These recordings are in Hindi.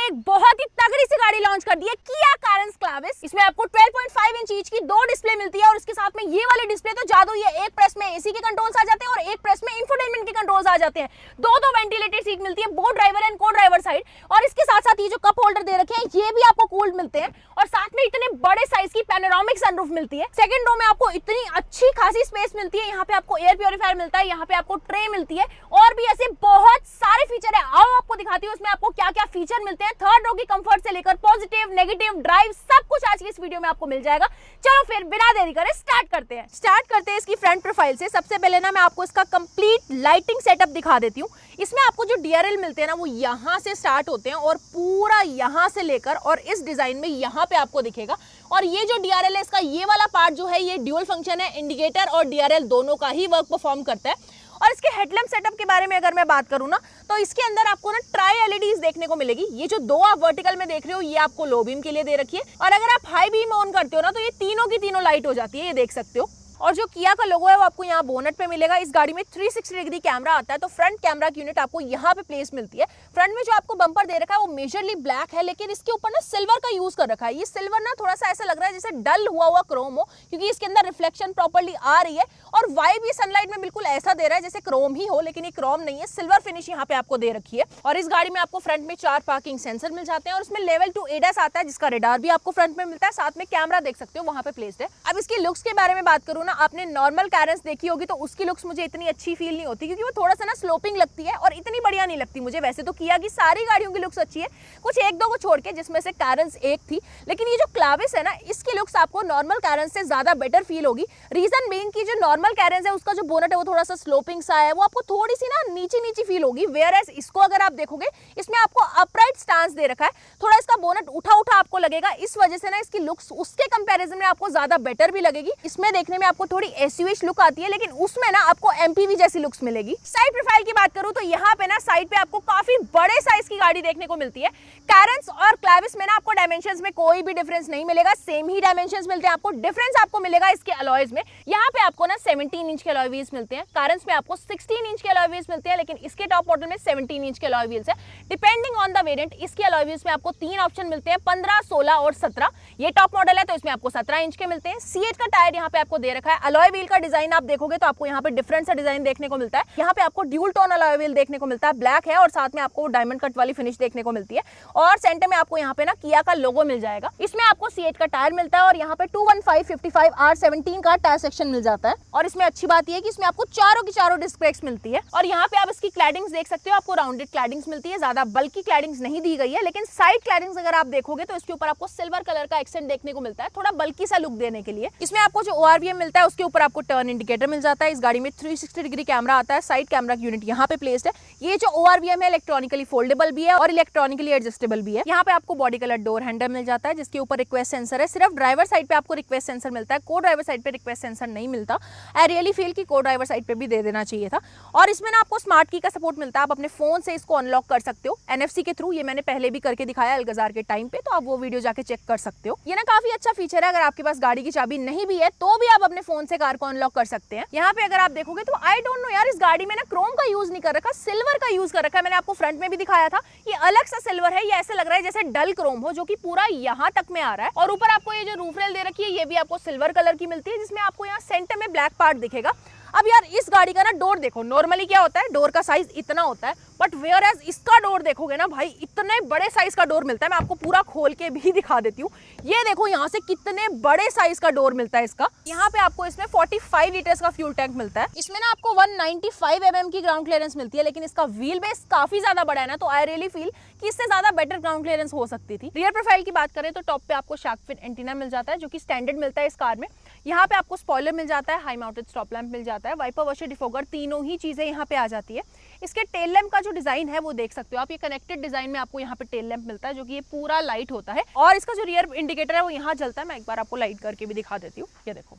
एक बहुत ही तगड़ी सी गाड़ी लॉन्च कर दी है, किया कारेंस क्लाविस। इसमें आपको 12.5 इंच ईच की 2 डिस्प्ले मिलती है और उसके साथ में ये वाली डिस्प्ले तो जादू, ये एक प्रेस में एसी के कंट्रोल्स आ जाते हैं और एक प्रेस में इंफोटेनमेंट के कंट्रोल्स आ जाते हैं। दो वेंटिलेटेड सीट मिलती है, बोथ ड्राइवर एंड को ड्राइवर साइड। और इसके साथ साथ ये जो कप होल्डर दे रखे हैं ये भी आपको कूल्ड मिलते हैं और साथ में इतने बड़े साइज की पैनोरामिक सनरूफ मिलती है। सेकंड रो में आपको इतनी अच्छी खासी स्पेस मिलती है, यहाँ पे आपको एयर प्योरीफायर मिलता है, यहाँ पे आपको ट्रे मिलती है और भी ऐसे बहुत सारे फीचर है। आओ आपको दिखाती हूँ उसमें आपको क्या क्या फीचर मिलते हैं। थर्ड रो की कंफर्ट से लेकर पॉजिटिव नेगेटिव ड्राइव सब कुछ आज की इस वीडियो में आपको मिल जाएगा। चलो फिर बिना देरी करे स्टार्ट करते हैं इसकी फ्रंट प्रोफाइल से। सबसे पहले ना मैं आपको इसका कंप्लीट लाइटिंग सेटअप दिखा देती हूँ। इसमें आपको जो DRL मिलते हैं ना वो यहाँ से स्टार्ट होते हैं और पूरा यहाँ से लेकर और इस डिजाइन में यहाँ पे आपको दिखेगा। और ये जो DRL है इसका ये वाला पार्ट जो है ये ड्यूल फंक्शन है, इंडिकेटर और DRL दोनों का ही वर्क परफॉर्म करता है। और इसके हेडलैम्प सेटअप के बारे में अगर मैं बात करूं ना तो इसके अंदर आपको ना ट्राई LEDs देखने को मिलेगी। ये जो दो आप वर्टिकल में देख रहे हो ये आपको लो बीम के लिए दे रखी है और अगर आप हाई बीम ऑन करते हो ना तो ये तीनों की तीनों लाइट हो जाती है, ये देख सकते हो। और जो किया का लोगो है वो आपको यहाँ बोनट पे मिलेगा। इस गाड़ी में 360 डिग्री कैमरा आता है तो फ्रंट कैमरा की यूनिट आपको यहाँ पे प्लेस मिलती है। फ्रंट में जो आपको बम्पर दे रखा है वो मेजरली ब्लैक है लेकिन इसके ऊपर ना सिल्वर का यूज कर रखा है। ये सिल्वर ना थोड़ा सा ऐसा लग रहा है जैसे डल हुआ क्रोम हो क्योंकि इसके अंदर रिफ्लेक्शन प्रॉपर्ली आ रही है और वाइब ये सनलाइट में बिल्कुल ऐसा दे रहा है जैसे क्रोम ही हो, लेकिन ये क्रोम नहीं है, सिल्वर फिनिश यहाँ पे आपको दे रखी है। और इस गाड़ी में आपको फ्रंट में 4 पार्किंग सेंसर मिल जाते हैं और उसमें लेवल 2 ADAS आता है जिसका रेडार भी आपको फ्रंट में मिलता है, साथ में कैमरा देख सकते हो वहां पे प्लेस्ड है। अब इसकी लुक्स के बारे में बात करूँ ना, आपने नॉर्मल कारेंस देखी होगी तो उसकी लुक्स मुझे इतनी अच्छी फील नहीं होती क्योंकि वो थोड़ा सा ना स्लोपिंग लगती है और इतनी बढ़िया नहीं लगती मुझे। वैसे तो किया की सारी गाड़ियों की लुक्स अच्छी है, कुछ एक दो को छोड़ के जिसमें से कारेंस एक थी, लेकिन ये जो क्लाविस है ना इसकी लुक्स आपको नॉर्मल कारेंस से ज्यादा बेटर फील होगी। रीजन बीइंग की जो नॉर्मल कारेंस है उसका जो बोनट है वो थोड़ा सा स्लोपिंग सा है, वो आपको थोड़ी सी ना नीची फील होगी। वेयर एज इसको अगर आप देखोगे इसमें आपको अपराइट स्टांस दे रखा है, थोड़ा इसका बोनट उठा आपको लगेगा, इस वजह से ना इसकी लुक्स उसके कंपैरिजन में आपको ज्यादा बेटर भी लगेगी। इसमें देखने में आपको थोड़ी SUV लुक आती है लेकिन उसमें ना आपको MPV जैसी लुक्स मिलेगी। साइड प्रोफाइल की बात करूं तो यहाँ पे ना साइड पे आपको काफी बड़े साइज की गाड़ी देखने को मिलती है। कारेंस और क्लाविस में ना आपको डायमेंशंस में कोई भी डिफरेंस नहीं मिलेगा, सेम ही डायमेंशंस मिलते हैं। आपको डिफरेंस आपको मिलेगा इसके अलॉयज में। यहाँ पे आपको ना 17 इंच के अलॉय व्हील्स मिलते हैं, कारेंस में आपको 16 इंच के अलॉय व्हील्स मिलते हैं लेकिन इसके टॉप मॉडल में 17 इंच के अलॉय व्हील्स है। डिपेंडिंग ऑन द वेरिएंट इसके अलॉय व्हील्स में आपको 3 ऑप्शन मिलते हैं, 15, 16 और 17। ये टॉप मॉडल है तो इसमें आपको 17 इंच के मिलते हैं। C8 का टायर यहाँ पे आपको दे रखा है। अलॉय व्हील का डिजाइन आप देखोगे तो आपको यहाँ पे डिफरेंट सा डिजाइन देखने को मिलता है। यहाँ पे आपको ड्यूल टोन अलॉय व्हील देखने को मिलता है, ब्लैक है और साथ में आपको डायमंड कट वाली फिनिश देखने को मिलती है और सेंटर में आपको यहाँ पे ना किया का लोगो मिल जाएगा। इसमें आपको C8 का टायर मिलता है और यहाँ पे 215/55 R17 का टायर सेक्शन मिल जाता है। और इसमें अच्छी बात यह है कि इसमें आपको चारों की चारों डिस्क ब्रेक्स मिलती है और यहाँ पे आप इसकी क्लैडिंग्स देख सकते हो, आपको राउंडेड क्लैडिंग्स मिलती है, ज्यादा बल्कि क्लैडिंग्स नहीं दी गई है लेकिन साइड क्लैडिंग्स अगर आप देखोगे तो इसके ऊपर आपको सिल्वर कलर का एक्सेंट देखने को मिलता है, थोड़ा बल्कि सा लुक देने के लिए। इसमें आपको जो ORVM मिलता है उसके ऊपर आपको टर्न इंडिकेटर मिल जाता है। इस गाड़ी में 360 डिग्री कैमरा आता है, साइड कैमरा की यूनिट यहाँ पे प्लेस्ड है। ये जो ORVM है इलेक्ट्रॉनिकली फोल्डेबल भी है और इलेक्ट्रॉनिकली एडजस्टेबल भी है। यहाँ पे आपको बॉडी कलर डोर हैंडल मिल जाता है जिसके ऊपर रिक्वेस्ट सेंसर है। सिर्फ ड्राइवर साइड पे आपको रिक्वेस्ट सेंसर मिलता है, को ड्राइवर साइड पे रिक्वेस्ट सेंसर नहीं मिलता। आई रियली फील कि को ड्राइवर साइड पे भी दे देना चाहिए था। और इसमें ना आपको स्मार्ट की का सपोर्ट मिलता है, आप अपने फोन से इसको अनलॉक कर सकते हो NFC के थ्रू। ये मैंने पहले भी करके दिखाया अलगजार के टाइम पे, तो आप वो वीडियो जाके चेक कर सकते हो। ये ना काफी अच्छा फीचर है, अगर आपके पास गाड़ी की चाबी नहीं भी है तो भी आप अपने फोन से कार को अनलॉक कर सकते हैं। यहाँ पे अगर आप देखोगे तो आई डोंट नो यार, इस गाड़ी में ना क्रोम का यूज नहीं कर रखा, सिल्वर का यूज कर रखा है। मैंने आपको फ्रंट में भी दिखाया था, ये अलग सा सिल्वर है, ये ऐसे लग रहा है जैसे डल क्रोम हो जो कि पूरा यहाँ तक में आ रहा है। और ऊपर आपको ये जो रूफ रेल दे रखी है ये भी आपको सिल्वर कलर की मिलती है जिसमें आपको यहाँ सेंटर में ब्लैक पार्ट दिखेगा। अब यार इस गाड़ी का ना डोर देखो, नॉर्मली क्या होता है डोर का साइज इतना होता है, बट वेयर एज इसका डोर देखोगे ना भाई इतने बड़े साइज का डोर मिलता है। मैं आपको पूरा खोल के भी दिखा देती हूँ। ये देखो यहाँ से कितने बड़े साइज का डोर मिलता है इसका। यहाँ पे आपको इसमें 45 लीटर्स का फ्यूल टैंक मिलता है। इसमें ना आपको 195 mm की ग्राउंड क्लियरेंस मिलती है लेकिन इसका व्हील बेस काफी ज्यादा बड़ा है ना, तो आई रियली फील कि इससे ज्यादा बेटर ग्राउंड क्लियरेंस हो सकती थी। रियर प्रोफाइल की बात करें तो टॉप पे आपको शार्क फिन एंटीना मिल जाता है जो कि स्टैंडर्ड मिलता है इस कार में। यहाँ पे आपको स्पॉइलर मिल जाता है, हाई माउंटेड स्टॉप लैंप मिल जाता है, वाइपर वॉशर डिफोगर, तीनों ही चीजें यहाँ पे आ जाती है। इसके टेल लैंप का जो डिजाइन है वो देख सकते हो आप, ये कनेक्टेड डिजाइन में आपको यहाँ पे टेल लैंप मिलता है जो कि ये पूरा लाइट होता है और इसका जो रियर इंडिकेटर है वो यहाँ जलता है। मैं एक बार आपको लाइट करके भी दिखा देती हूँ, ये देखो।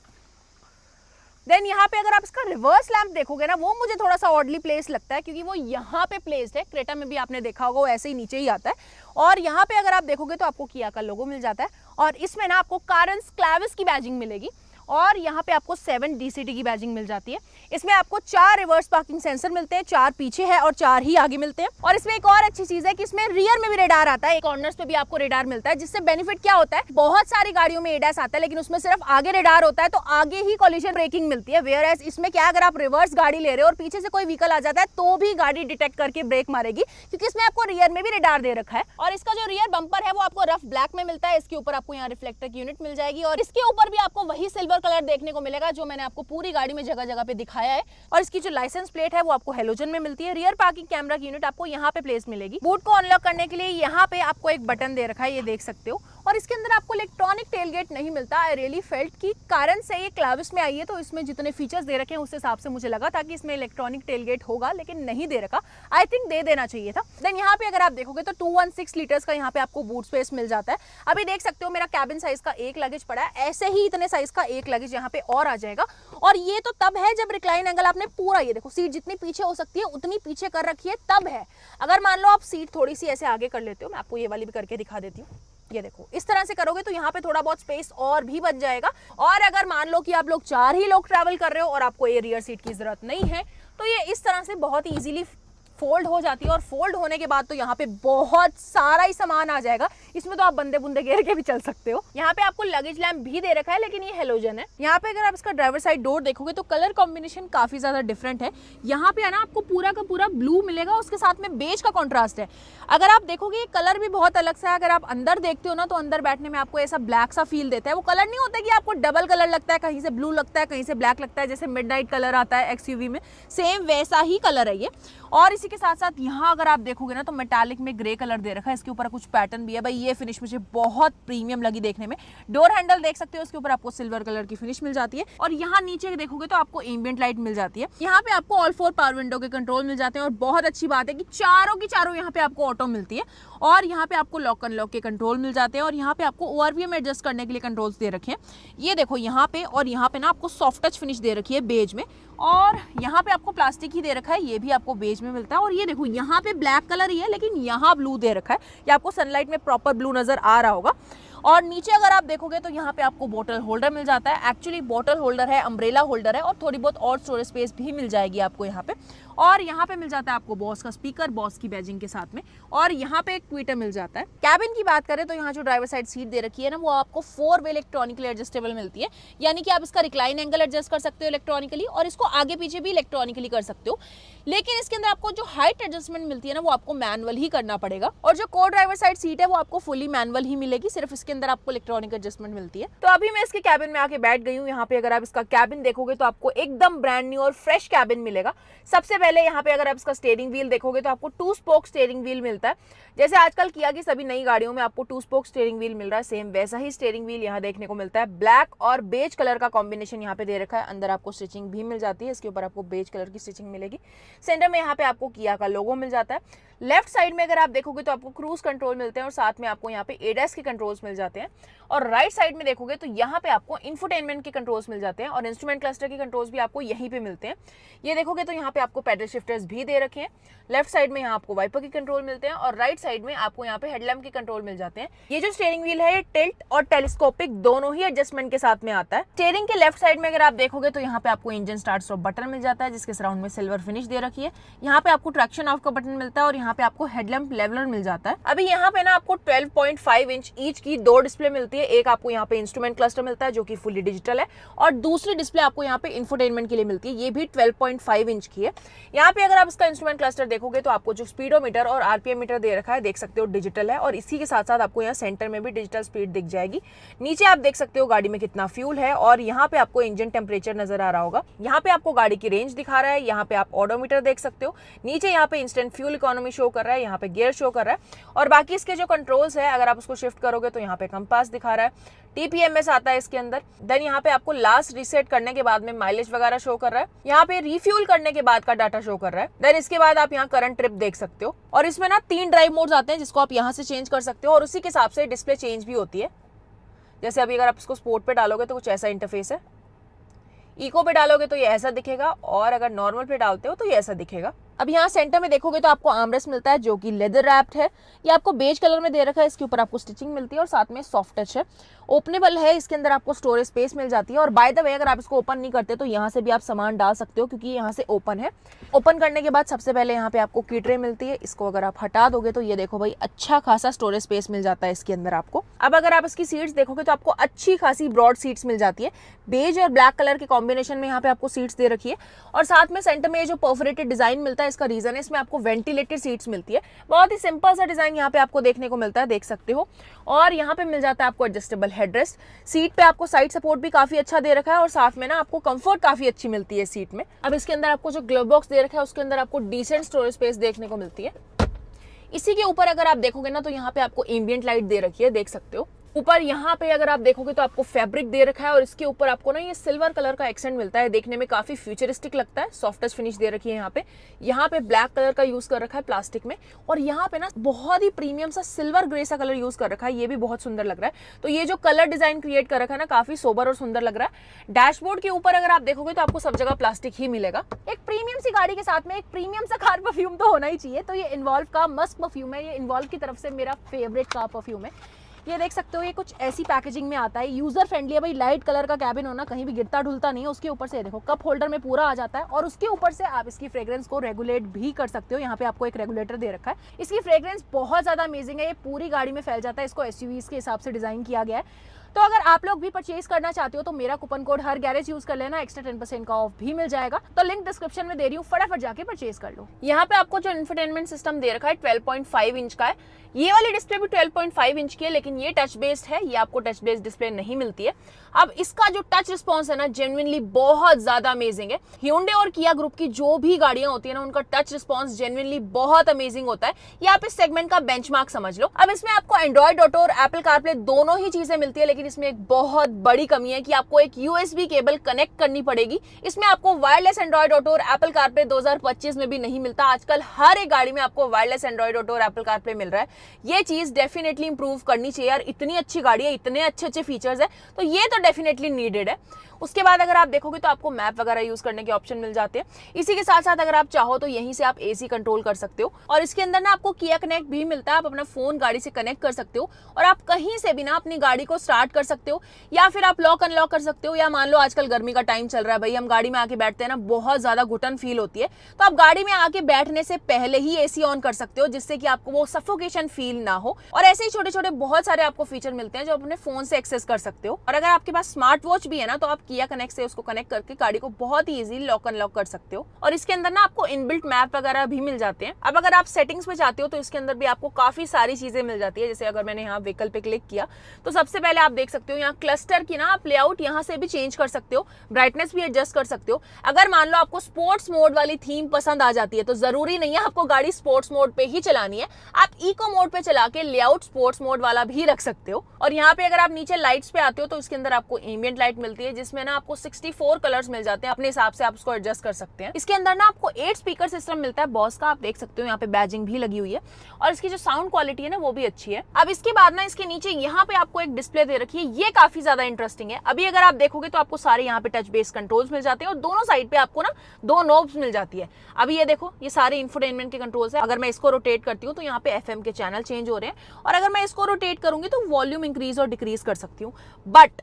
देन यहाँ पे अगर आप इसका रिवर्स लैंप देखोगे ना वो मुझे थोड़ा सा ऑडली प्लेस लगता है क्योंकि वो यहाँ पे प्लेस्ड है। क्रेटा में भी आपने देखा होगा वो ऐसे ही नीचे ही आता है। और यहाँ पे अगर आप देखोगे तो आपको किया का लोगो मिल जाता है और इसमें ना आपको कारेंस क्लाविस की बैजिंग मिलेगी। और यहाँ पे आपको 7 DCT की बैजिंग मिल जाती है। इसमें आपको 4 रिवर्स पार्किंग सेंसर मिलते हैं, 4 पीछे है और 4 ही आगे मिलते हैं। और इसमें एक और अच्छी चीज है कि इसमें रियर में भी रेडार आता है, कॉर्नर्स पे भी आपको रेडार मिलता है, जिससे बेनिफिट क्या होता है, बहुत सारी गाड़ियों में ADAS आता है लेकिन उसमें सिर्फ आगे रेडार होता है तो आगे ही कॉलिजन ब्रेकिंग मिलती है। वेयर एज इसमें क्या, अगर आप रिवर्स गाड़ी ले रहे हो और पीछे से कोई व्हीकल आ जाता है तो भी गाड़ी डिटेक्ट करके ब्रेक मारेगी, क्योंकि इसमें आपको रियर में भी रेडार दे रखा है। और इसका जो रियर बम्पर है वो आपको रफ ब्लैक में मिलता है। इसके ऊपर आपको यहाँ रिफ्लेक्टर की यूनिट मिल जाएगी और इसके ऊपर भी आपको वही सिल्वर कलर देखने को मिलेगा जो मैंने आपको पूरी गाड़ी में जगह जगह पे दिखाया है। और इसकी जो लाइसेंस प्लेट है वो आपको हेलोजन में मिलती है। रियर पार्किंग कैमरा की यूनिट आपको यहाँ पे प्लेस मिलेगी। बूट को अनलॉक करने के लिए यहाँ पे आपको एक बटन दे रखा है, ये देख सकते हो। और इसके अंदर आपको इलेक्ट्रॉनिक टेलगेट नहीं मिलता। आई रियली फेल्ट की कारण से ये क्लाविस में आई है तो इसमें जितने फीचर्स दे रखे हैं उस हिसाब से मुझे लगा था कि इसमें इलेक्ट्रॉनिक टेलगेट होगा, लेकिन नहीं दे रखा। आई थिंक दे देना चाहिए था। देन यहाँ पे अगर आप देखोगे तो 216 लीटर्स का यहाँ पे आपको बूट स्पेस मिल जाता है। अभी देख सकते हो मेरा कैबिन साइज का एक लगेज पड़ा है, ऐसे ही इतने साइज का एक लगेज यहाँ पे और आ जाएगा। और ये तो तब है जब रिक्लाइन एंगल आपने पूरा, ये देखो सीट जितनी पीछे हो सकती है उतनी पीछे कर रखी है, तब है। अगर मान लो आप सीट थोड़ी सी ऐसे आगे कर लेते हो, मैं आपको ये वाली भी करके दिखा देती हूँ, ये देखो इस तरह से करोगे तो यहाँ पे थोड़ा बहुत स्पेस और भी बच जाएगा। और अगर मान लो कि आप लोग 4 ही लोग ट्रैवल कर रहे हो और आपको ये रियर सीट की जरूरत नहीं है तो ये इस तरह से बहुत ही इजीली फोल्ड हो जाती है। और फोल्ड होने के बाद तो यहाँ पे बहुत सारा ही सामान आ जाएगा। इसमें तो आप बंदे बुंदे घेर के भी चल सकते हो। यहाँ पे आपको लगेज लैम्प भी दे रखा है लेकिन ये हेलोजन है। यहाँ पे अगर आप इसका ड्राइवर साइड डोर देखोगे तो कलर कॉम्बिनेशन काफी ज्यादा डिफरेंट है। यहाँ पे है ना आपको पूरा का पूरा ब्लू मिलेगा, उसके साथ में बेज का कॉन्ट्रास्ट है। अगर आप देखोगे कलर भी बहुत अलग सा है। अगर आप अंदर देखते हो ना तो अंदर बैठने में आपको ऐसा ब्लैक सा फील देता है। वो कलर नहीं होता कि आपको डबल कलर लगता है, कहीं से ब्लू लगता है कहीं से ब्लैक लगता है, जैसे मिडनाइट कलर आता है XUV में, सेम वैसा ही कलर है ये। और इसी के साथ साथ यहाँ अगर आप देखोगे ना तो मेटालिक में ग्रे कलर दे रखा है। इसके ऊपर कुछ पैटर्न भी है। भाई ये फिनिश मुझे बहुत प्रीमियम लगी देखने में। डोर हैंडल देख सकते हो, उसके ऊपर आपको सिल्वर कलर की फिनिश मिल जाती है। और यहाँ नीचे देखोगे तो आपको एम्बिएंट लाइट मिल जाती है। यहाँ पे आपको ऑल 4 पावर विंडो के कंट्रोल मिल जाते हैं। और बहुत अच्छी बात है कि चारों की चारों यहाँ पे आपको ऑटो मिलती है। और यहाँ पे आपको लॉक अनलॉक के कंट्रोल मिल जाते हैं। और यहाँ पे आपको ORVM एडजस्ट करने के लिए कंट्रोल्स दे रखे हैं। ये देखो यहाँ पे, और यहाँ पे ना आपको सॉफ्ट टच फिनिश दे रखी है बेज में। और यहाँ पे आपको प्लास्टिक ही दे रखा है, ये भी आपको बेज में मिलता है। और ये देखो यहाँ पे ब्लैक कलर ही है लेकिन यहाँ ब्लू दे रखा है। ये आपको सनलाइट में प्रॉपर ब्लू नजर आ रहा होगा। और नीचे अगर आप देखोगे तो यहाँ पे आपको बोतल होल्डर मिल जाता है। एक्चुअली बोतल होल्डर है, अम्ब्रेला होल्डर है। और थोड़ी बहुत और स्टोरेज स्पेस भी मिल जाएगी आपको यहाँ पे। और यहाँ पे मिल जाता है आपको बॉस का स्पीकर, बॉस की बैजिंग के साथ में। और यहाँ पे एक ट्विटर मिल जाता है। कैबिन की बात करें तो यहाँ जो ड्राइवर साइड सीट दे रखी है ना वो आपको 4 वे इलेक्ट्रॉनिकली एडजस्टेबल मिलती है। यानी कि आप इसका रिक्लाइन एंगल एडजस्ट कर सकते हो इलेक्ट्रॉनिकली और इसको आगे पीछे भी इलेक्ट्रॉनिकली कर सकते हो। लेकिन इसके अंदर आपको जो हाइट एडजस्टमेंट मिलती है ना वो आपको मैनुअल ही करना पड़ेगा। और जो को ड्राइवर साइड सीट है वो आपको फुली मैनुअल ही मिलेगी, सिर्फ इसके अंदर आपको इलेक्ट्रॉनिक एडजस्टमेंट मिलती है। तो अभी मैं इसके कैबिन में आके बैठ गई हूँ। यहाँ पे अगर आप इसका कैबिन देखोगे तो आपको एकदम ब्रांड न्यू और फ्रेश कैबिन मिलेगा। सबसे पहले यहाँ पे अगर आप इसका स्टीयरिंग व्हील देखोगे तो आपको 2 स्पोक स्टीयरिंग व्हील मिलता है। जैसे आजकल किया कि सभी नई गाड़ियों में आपको 2 स्पोक स्टीयरिंग व्हील मिल रहा है, सेम वैसा ही स्टीयरिंग व्हील यहाँ देखने को मिलता है। ब्लैक और बेज कलर का कॉम्बिनेशन यहाँ पे दे रखा है। अंदर आपको स्टिचिंग भी मिल जाती है, इसके ऊपर आपको बेज कलर की स्टिचिंग मिलेगी। सेंटर में यहाँ पे आपको किया का लोगो मिल जाता है। लेफ्ट साइड में अगर आप देखोगे तो आपको क्रूज कंट्रोल मिलते हैं और साथ में आपको यहाँ पे ADAS के कंट्रोल्स मिल जाते हैं। और राइट साइड में देखोगे तो यहाँ पे आपको इंफोटेनमेंट के कंट्रोल्स मिल जाते हैं और इंस्ट्रूमेंट क्लस्टर के कंट्रोल्स भी आपको यहीं पे मिलते हैं। ये देखोगे तो यहाँ पे आपको पैडल शिफ्टर्स भी दे रखे हैं। लेफ्ट साइड में यहाँ आपको वाइपर के कंट्रोल मिलते हैं और राइट साइड में आपको यहाँ पे हेडलैम्प के कंट्रोल मिल जाते हैं। ये जो स्टीयरिंग व्हील है ये टिल्ट और टेलीस्कोपिक दोनों ही एडजस्टमेंट के साथ में आता है। स्टीयरिंग के लेफ्ट साइड में अगर आप देखोगे तो यहाँ पे आपको इंजन स्टार्ट स्टॉप बटन मिल जाता है जिसके सराउंड में सिल्वर फिनिश दे रखी है। यहाँ पे आपको ट्रैक्शन ऑफ का बटन मिलता है और यहाँ पे आपको हेडलैम्प लेवलर मिल जाता है। अभी यहाँ पे ना आपको 12.5 इंच ईच की 2 डिस्प्ले मिलती है। एक आपको यहाँ पे इंस्ट्रूमेंट क्लस्टर मिलता है जो कि फुली डिजिटल है और दूसरी डिस्प्ले आपको यहाँ पे इंफोटेनमेंट के लिए मिलती है, ये भी 12.5 इंच की है। यहाँ पे अगर आप इसका इंस्ट्रूमेंट क्लस्टर देखोगे तो आपको जो स्पीडोमीटर और RPM मीटर दे रखा है देख सकते हो डिजिटल है और इसी के साथ साथ आपको यहाँ सेंटर में भी डिजिटल स्पीड दिख जाएगी। नीचे आप देख सकते हो गाड़ी में कितना फ्यूल है और यहाँ पे आपको इंजन टेम्परेचर नजर आ रहा होगा। यहाँ पे आपको गाड़ी की रेंज दिखा रहा है। यहाँ पे आप ऑडोमीटर देख सकते हो। नीचे यहाँ पे इंस्टेंट फ्यूल इकोनॉमी शो कर रहा है, यहाँ पे गियर शो कर रहा है और बाकी इसके जो कंट्रोल्स है अगर आप उसको शिफ्ट करोगे तो यहाँ पे कंपास दिखा रहा है, TPMS आता है इसके अंदर। देन यहाँ पे आपको लास्ट रीसेट करने के बाद में माइलेज वगैरह शो कर रहा है। यहाँ पे रिफ्यूल करने के बाद का डाटा शो कर रहा है। देन इसके बाद आप यहाँ करंट ट्रिप देख सकते हो और इसमें ना 3 ड्राइव मोड्स आते हैं जिसको आप यहाँ से चेंज कर सकते हो और उसी के हिसाब से डिस्प्ले चेंज भी होती है। जैसे अभी अगर आप इसको स्पोर्ट पे डालोगे तो कुछ ऐसा इंटरफेस है, इको पे डालोगे तो ये ऐसा दिखेगा और अगर नॉर्मल पे डालते हो तो ये ऐसा दिखेगा। अब यहाँ सेंटर में देखोगे तो आपको आर्मरेस्ट मिलता है जो कि लेदर रैप्ड है। ये आपको बेज कलर में दे रखा है, इसके ऊपर आपको स्टिचिंग मिलती है और साथ में सॉफ्ट टच है। ओपनेबल है, इसके अंदर आपको स्टोरेज स्पेस मिल जाती है। और बाय द वे अगर आप इसको ओपन नहीं करते तो यहाँ से भी आप सामान डाल सकते हो क्योंकि यहाँ से ओपन है। ओपन करने के बाद सबसे पहले यहाँ पे आपको की ट्रे मिलती है। इसको अगर आप हटा दोगे तो ये देखो भाई अच्छा खासा स्टोरेज स्पेस मिल जाता है इसके अंदर आपको। अब अगर आप इसकी सीट्स देखोगे तो आपको अच्छी खासी ब्रॉड सीट्स मिल जाती है। बेज और ब्लैक कलर के कॉम्बिनेशन में यहाँ पे आपको सीट्स दे रखी है और साथ में सेंटर में ये जो परफोरेटेड डिजाइन मिलता है इसका रीजन है इसमें आपको वेंटिलेटेड सीट्स मिलती है। बहुत ही सिंपल सा डिजाइन यहाँ पे आपको देखने को मिलता है, देख सकते हो। और यहाँ पे मिल जाता है आपको एडजस्टेबल हेडरेस्ट। सीट पे आपको साइड सपोर्ट भी काफी अच्छा दे रखा है और साथ में ना आपको कंफर्ट काफी अच्छी मिलती है सीट में। अब इसके अंदर आपको जो ग्लव बॉक्स दे रखा है उसके अंदर आपको डिसेंट स्टोरेज स्पेस देखने को मिलती है। इसी के ऊपर अगर आप देखोगे ना तो यहाँ पे आपको एम्बिएंट लाइट दे रखी है, देख सकते हो। ऊपर यहाँ पे अगर आप देखोगे तो आपको फैब्रिक दे रखा है और इसके ऊपर आपको ना ये सिल्वर कलर का एक्सेंट मिलता है, देखने में काफी फ्यूचरिस्टिक लगता है। सॉफ्ट टच फिनिश दे रखी है यहाँ पे ब्लैक कलर का यूज कर रखा है प्लास्टिक में और यहाँ पे ना बहुत ही प्रीमियम सा सिल्वर ग्रे सा कलर यूज कर रखा है, ये भी बहुत सुंदर लग रहा है। तो ये जो कलर डिजाइन क्रिएट कर रखा है ना काफी सोबर और सुंदर लग रहा है। डैशबोर्ड के ऊपर अगर आप देखोगे तो आपको सब जगह प्लास्टिक ही मिलेगा। एक प्रीमियम सी गाड़ी के साथ में एक प्रीमियम सा कार परफ्यूम तो होना ही चाहिए, तो ये इन्वॉल्व का मस्क परफ्यूम है। ये इन्वॉल्व की तरफ से मेरा फेवरेट कार परफ्यूम है। ये देख सकते हो ये कुछ ऐसी पैकेजिंग में आता है, यूजर फ्रेंडली है भाई। लाइट कलर का कैबिन होना, कहीं भी गिरता ढुलता नहीं है। उसके ऊपर से देखो कप होल्डर में पूरा आ जाता है और उसके ऊपर से आप इसकी फ्रेग्रेंस को रेगुलेट भी कर सकते हो। यहाँ पे आपको एक रेगुलेटर दे रखा है। इसकी फ्रेग्रेंस बहुत ज्यादा अमेजिंग है, ये पूरी गाड़ी में फैल जाता है। इसको एसयूवीज के हिसाब से डिजाइन किया गया है। तो अगर आप लोग भी परचेज करना चाहते हो तो मेरा कूपन कोड हर गैरेज यूज कर लेना, एक्स्ट्रा 10% का ऑफ भी मिल जाएगा। तो लिंक डिस्क्रिप्शन में दे रही हूँ, फटाफट जाके परचेज कर लो। यहाँ पे आपको जो इंफोटेनमेंट सिस्टम दे रखा है 12.5 इंच का है। ये वाली डिस्प्ले भी 12.5 इंच की है लेकिन ये टच बेस्ड है, ये आपको टच बेस्ड डिस्प्ले नहीं मिलती है। अब इसका जो टच रिस्पॉन्स है ना जेन्युइनली बहुत ज्यादा अमेजिंग है। Hyundai और किया ग्रुप की जो भी गाड़ियां होती है ना उनका टच रिस्पॉन्स जेन्युइनली बहुत अमेजिंग होता है। ये आप इस सेगमेंट का बेंचमार्क समझ लो। अब इसमें आपको एंड्रॉइड ऑटो और एप्पल कारप्ले दोनों ही चीजें मिलती है लेकिन इसमें एक बहुत बड़ी कमी है कि आपको एक यूएसबी केबल कनेक्ट करनी पड़ेगी। इसमें आपको वायरलेस एंड्रॉइड ऑटो और एप्पल कारप्ले 2025 में भी नहीं मिलता। आजकल हर एक गाड़ी में आपको वायरलेस एंड्रॉइड ऑटो और एप्पल कारप्ले मिल रहा है। ये चीज डेफिनेटली इंप्रूव करनी चाहिए यार, इतनी अच्छी गाड़ी है, इतने अच्छे फीचर्स है, तो ये तो डेफिनेटली नीडेड है। उसके बाद अगर आप देखोगे तो आपको मैप वगैरह यूज करने के ऑप्शन मिल जाते हैं। इसी के साथ साथ अगर आप चाहो तो यहीं से आप एसी कंट्रोल कर सकते हो और इसके अंदर ना आपको किया कनेक्ट भी मिलता है। आप अपना फोन गाड़ी से कनेक्ट कर सकते हो और आप कहीं से भी ना अपनी गाड़ी को स्टार्ट कर सकते हो या फिर आप लॉक अनलॉक कर सकते हो। या मान लो आजकल गर्मी का टाइम चल रहा है भाई, हम गाड़ी में आके बैठते हैं ना बहुत ज्यादा घुटन फील होती है, तो आप गाड़ी में आके बैठने से पहले ही एसी ऑन कर सकते हो जिससे कि आपको वो सफोकेशन फील ना हो। और ऐसे ही छोटे छोटे बहुत सारे आपको फीचर मिलते हैं जो अपने फोन से एक्सेस कर सकते हो। और अगर आपके पास स्मार्ट वॉच भी है ना तो आप किया कनेक्ट से उसको कनेक्ट करके गाड़ी को बहुत ही इजीली लॉक अनलॉक कर सकते हो। और इसके अंदर ना आपको इनबिल्ट मैप वगैरह भी मिल जाते हैं। अब अगर आप सेटिंग्स में जाते हो तो इसके अंदर भी आपको काफी सारी चीजें मिल जाती है। जैसे अगर मैंने यहाँ व्हीकल पे क्लिक किया तो सबसे पहले आप देख सकते हो यहाँ क्लस्टर की ना आप लेआउट यहाँ से भी चेंज कर सकते हो, ब्राइटनेस भी एडजस्ट कर सकते हो। अगर मान लो आपको स्पोर्ट्स मोड वाली थीम पसंद आ जाती है तो जरूरी नहीं है आपको गाड़ी स्पोर्ट्स मोड पे ही चलानी है, आप इको मोड पे चला के लेआउट स्पोर्ट्स मोड वाला भी रख सकते हो। और यहाँ पे अगर आप नीचे लाइट्स पे आते हो तो इसके अंदर आपको एम्बिएंट लाइट मिलती है जिसमें ना आपको 64 कलर्स मिल जाते हैं, अपने हिसाब से आप उसको एडजस्ट कर सकते हैं। इसके अंदर ना आपको 8 स्पीकर सिस्टम मिलता है बॉस का, आप देख सकते हो यहाँ पे बैजिंग भी लगी हुई है और इसकी जो साउंड क्वालिटी है ना वो भी अच्छी है। अब इसके बाद ना इसके नीचे यहाँ पे आपको एक डिस्प्ले दे रखी है, ये काफी ज्यादा इंटरेस्टिंग है। अभी अगर आप देखोगे तो आपको सारे यहाँ पे टच बेस कंट्रोल्स मिल जाते हैं और दोनों साइड पे आपको ना 2 नॉब्स मिल जाती है। अभी ये देखो ये सारे इंफोटेनमेंट के कंट्रोल्स है। अगर मैं इसको रोटेट करती हूँ तो यहाँ पे एफएम के चैनल चेंज हो रहे हैं और अगर मैं इसको रोटेट करूंगी तो वॉल्यूम इंक्रीज और डिक्रीज कर सकती हूँ। बट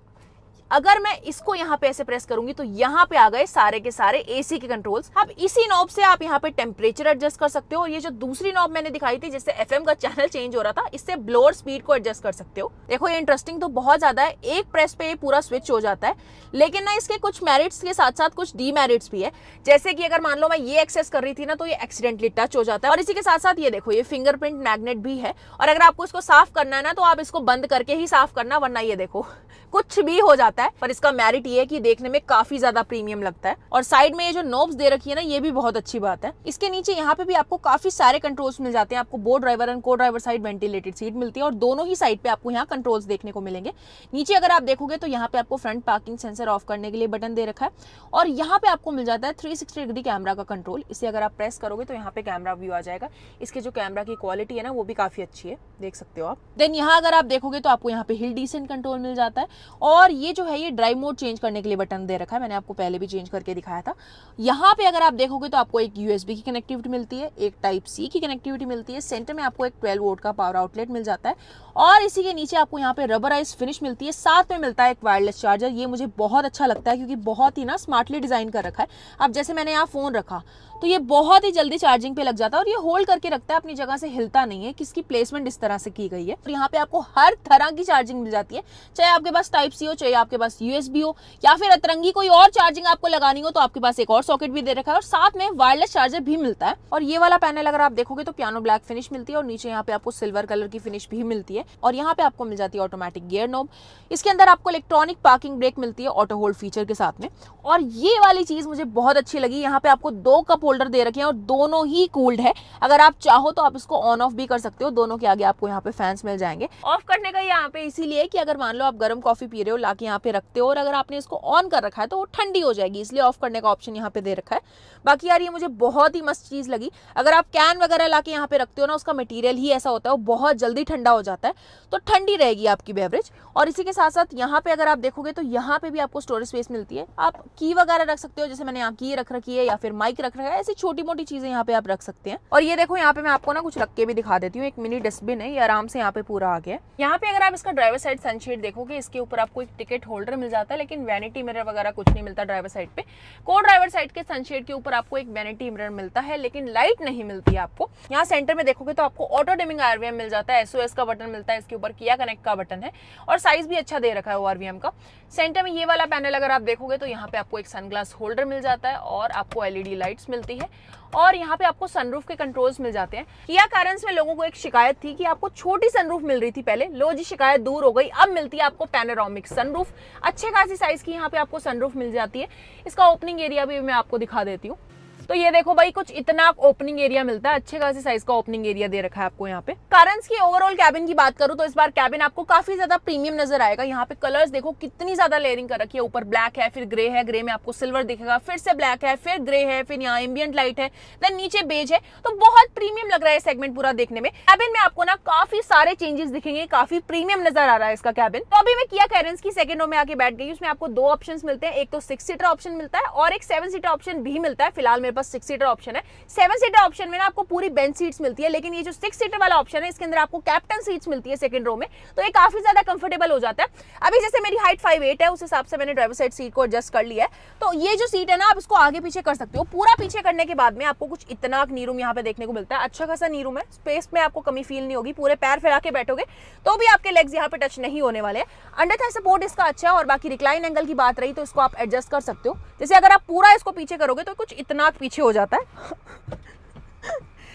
अगर मैं इसको यहाँ पे ऐसे प्रेस करूंगी तो यहाँ पे आ गए सारे के सारे एसी के कंट्रोल्स। अब इसी नॉब से आप यहाँ पे टेम्परेचर एडजस्ट कर सकते हो और ये जो दूसरी नॉब मैंने दिखाई थी जिससे एफएम का चैनल चेंज हो रहा था, इससे ब्लोअर स्पीड को एडजस्ट कर सकते हो। देखो ये इंटरेस्टिंग तो बहुत ज्यादा है, एक प्रेस पे ये पूरा स्विच हो जाता है। लेकिन ना इसके कुछ मेरिट्स के साथ साथ कुछ डीमेरिट्स भी है, जैसे कि अगर मान लो मैं ये एक्सेस कर रही थी ना तो ये एक्सीडेंटली टच हो जाता है। और इसी के साथ साथ ये देखो ये फिंगरप्रिंट मैग्नेट भी है और अगर आपको इसको साफ करना है ना तो आप इसको बंद करके ही साफ करना, वरना ये देखो कुछ भी हो जाता है। पर इसका मेरिट ये है कि देखने में काफी ज्यादा प्रीमियम लगता है। और साइड में ये जो नॉब्स दे रखी है ना ये भी बहुत अच्छी बात है। इसके नीचे यहाँ पे भी आपको काफी सारे कंट्रोल्स मिल जाते हैं। आपको बोर्ड ड्राइवर एंड को ड्राइवर साइड वेंटिलेटेड सीट मिलती है और दोनों ही साइड पे आपको यहाँ कंट्रोल्स देखने को मिलेंगे। नीचे अगर आप देखोगे तो यहाँ पे आपको फ्रंट पार्किंग सेंसर ऑफ करने के लिए बटन दे रखा है और यहाँ पे आपको मिल जाता है 360 डिग्री कैमरा का कंट्रोल। इसे अगर आप प्रेस करोगे तो यहाँ पे कैमरा व्यू आ जाएगा। इसके जो कैमरा की क्वालिटी है ना वो भी काफी अच्छी है, देख सकते हो आप। देन यहाँ अगर आप देखोगे तो आपको यहाँ पे हिल डिसेंट कंट्रोल मिल जाता है और ये जो जो है ये ड्राइव मोड चेंज करने के लिए बटन दे रखा है, मैंने आपको पहले भी चेंज करके दिखाया था। यहाँ पे अगर आप देखोगे तो आपको एक USB की कनेक्टिविटी मिलती है, एक टाइप C की कनेक्टिविटी मिलती है, सेंटर में आपको एक 12 वोल्ट का पावर आउटलेट मिल जाता है और इसी के नीचे आपको यहाँ पे रबराइज फिनिश मिलती है, साथ में मिलता है एक वायरलेस चार्जर। ये मुझे बहुत अच्छा लगता है क्योंकि बहुत ही ना स्मार्टली डिजाइन कर रखा है। अब जैसे मैंने यहाँ फोन रखा तो ये बहुत ही जल्दी चार्जिंग पे लग जाता है और ये होल्ड करके रखता है, अपनी जगह से हिलता नहीं है, किसकी प्लेसमेंट इस तरह से की गई है। और यहाँ पे आपको हर तरह की चार्जिंग मिल जाती है, चाहे आपके पास टाइप C हो, चाहे आपके पास USB हो, या फिर अतरंगी कोई और चार्जिंग आपको लगानी हो तो आपके पास एक और सॉकेट भी दे रखा है और साथ में वायरलेस चार्जर भी मिलता है। और ये वाला पैनल अगर आप देखोगे तो पियानो ब्लैक फिनिश मिलती है और नीचे यहाँ पे आपको सिल्वर कलर की फिनिश भी मिलती है और यहाँ पे आपको मिल जाती है ऑटोमेटिक गियर नॉब। इसके अंदर आपको इलेक्ट्रॉनिक पार्किंग ब्रेक मिलती है ऑटो होल्ड फीचर के साथ में। और ये वाली चीज मुझे बहुत अच्छी लगी, यहाँ पे आपको 2 कप होल्डर दे रखे हैं और दोनों ही कूल्ड है। अगर आप चाहो तो आप इसको ऑन ऑफ भी कर सकते हो, दोनों के आगे आपको यहाँ पे फैंस मिल जाएंगे। ऑफ करने का यहाँ पे इसीलिए कि अगर मान लो आप गर्म कॉफी पी रहे हो, लाके यहाँ पे रखते हो और अगर आपने इसको ऑन कर रखा है तो वो ठंडी हो जाएगी, इसलिए ऑफ करने का ऑप्शन यहाँ पे दे रखा है। बाकी यार ये मुझे बहुत ही मस्त चीज लगी। अगर आप कैन वगैरह लाके यहाँ पे रखते हो ना, उसका मटेरियल ही ऐसा होता है, वो बहुत जल्दी ठंडा हो जाता है, तो ठंडी रहेगी आपकी बेवरेज। और इसी के साथ साथ यहाँ पे अगर आप देखोगे तो यहाँ पे भी आपको स्टोरेज स्पेस मिलती है, आप की वगैरह रख सकते हो, जैसे मैंने यहाँ की रख रखी है या फिर माइक रख रखा है, ऐसी छोटी मोटी चीजें यहाँ पे आप रख सकते हैं। और ये देखो यहाँ पे मैं आपको ना कुछ रख के भी दिखा देती हूँ, एक मिनी डस्टबिन है, ये आराम से यहाँ पे पूरा आ गया है। यहाँ पे अगर आप इसका ड्राइवर साइड सनशेड देखोगे, इसके ऊपर आपको एक टिकट होल्डर मिल जाता है, लेकिन वैनिटी मिरर वगैरह कुछ नहीं मिलता ड्राइवर साइड पे। को ड्राइवर साइड के सनशेड के ऊपर आपको एक वैनिटी मिरर मिलता है, लेकिन लाइट नहीं मिलती है आपको। यहाँ सेंटर में देखोगे तो आपको ऑटो डिमिंग RVM मिल जाता है, SOS का बटन मिलता है, इसके ऊपर किया कनेक्ट का बटन है और साइज भी अच्छा दे रखा है RVM का। सेंटर में ये वाला पैनल अगर आप देखोगे तो यहाँ पे आपको एक सनग्लास होल्डर मिल जाता है और आपको LED लाइट्स मिलती है और यहाँ पे आपको सनरूफ के कंट्रोल्स मिल जाते हैं। किया कैरेंस में लोगों को एक शिकायत थी कि आपको छोटी सनरूफ मिल रही थी पहले, लो जी शिकायत दूर हो गई, अब मिलती है आपको पैनोरामिक सनरूफ, अच्छे खासी साइज की यहाँ पे आपको सनरूफ मिल जाती है। इसका ओपनिंग एरिया भी मैं आपको दिखा देती हूँ। तो ये देखो भाई, कुछ इतना ओपनिंग एरिया मिलता है, अच्छे खासी साइज का ओपनिंग एरिया दे रखा है आपको यहाँ पे। कैरेंस की ओवरऑल कैबिन की बात करूँ तो इस बार कैबिन आपको काफी ज्यादा प्रीमियम नजर आएगा। यहाँ पे कलर्स देखो कितनी ज्यादा लेयरिंग कर रखी है, ऊपर ब्लैक है, फिर ग्रे है, ग्रे में आपको सिल्वर दिखेगा, फिर से ब्लैक है, फिर ग्रे है, फिर यहाँ एम्बियंट लाइट है, देन नीचे बेज है। तो बहुत प्रीमियम लग रहा है सेगमेंट पूरा देखने में। कैबिन में आपको ना काफी सारे चेंजेस दिखेंगे, काफी प्रीमियम नजर आ रहा है इसका कैबिन। तो अभी मैं किया कैरेंस की सेकंड रो में आके बैठ गई, उसमें आपको 2 ऑप्शन मिलते हैं, एक तो 6 सीटर ऑप्शन मिलता है और एक 7 सीटर ऑप्शन भी मिलता है। फिलहाल मेरे पास 6 सीटर ऑप्शन है। 7 सीटर ऑप्शन में ना आपको पूरी बेंच सीट्स मिलती है, लेकिन ये जो 6 सीटर वाला ऑप्शन है इसके अंदर आपको कैप्टन सीट्स मिलती है सेकंड रो में, तो ये काफी ज्यादा कंफर्टेबल हो जाता है। अभी जैसे मेरी हाइट 5'8" है, उस हिसाब से मैंने ड्राइवर साइड सीट को एडजस्ट कर लिया है। तो ये जो सीट है ना, आप इसको आगे पीछे कर सकते हो। पूरा पीछे करने के बाद में आपको कुछ इतना नी रूम यहाँ पे देखने को मिलता है, अच्छा खासा नी रूम है, स्पेस में आपको कमी फील नहीं होगी। पूरे पैर फैला के बैठोगे तो भी आपके लेग्स यहाँ पे टच नहीं होने वाले। अंडर थाई सपोर्ट इसका अच्छा है और बाकी रिक्लाइन एंगल की बात रही तो इसको आप एडजस्ट कर सकते हो। जैसे अगर आप पूरा इसको पीछे करोगे तो कुछ इतना पीछे हो जाता है।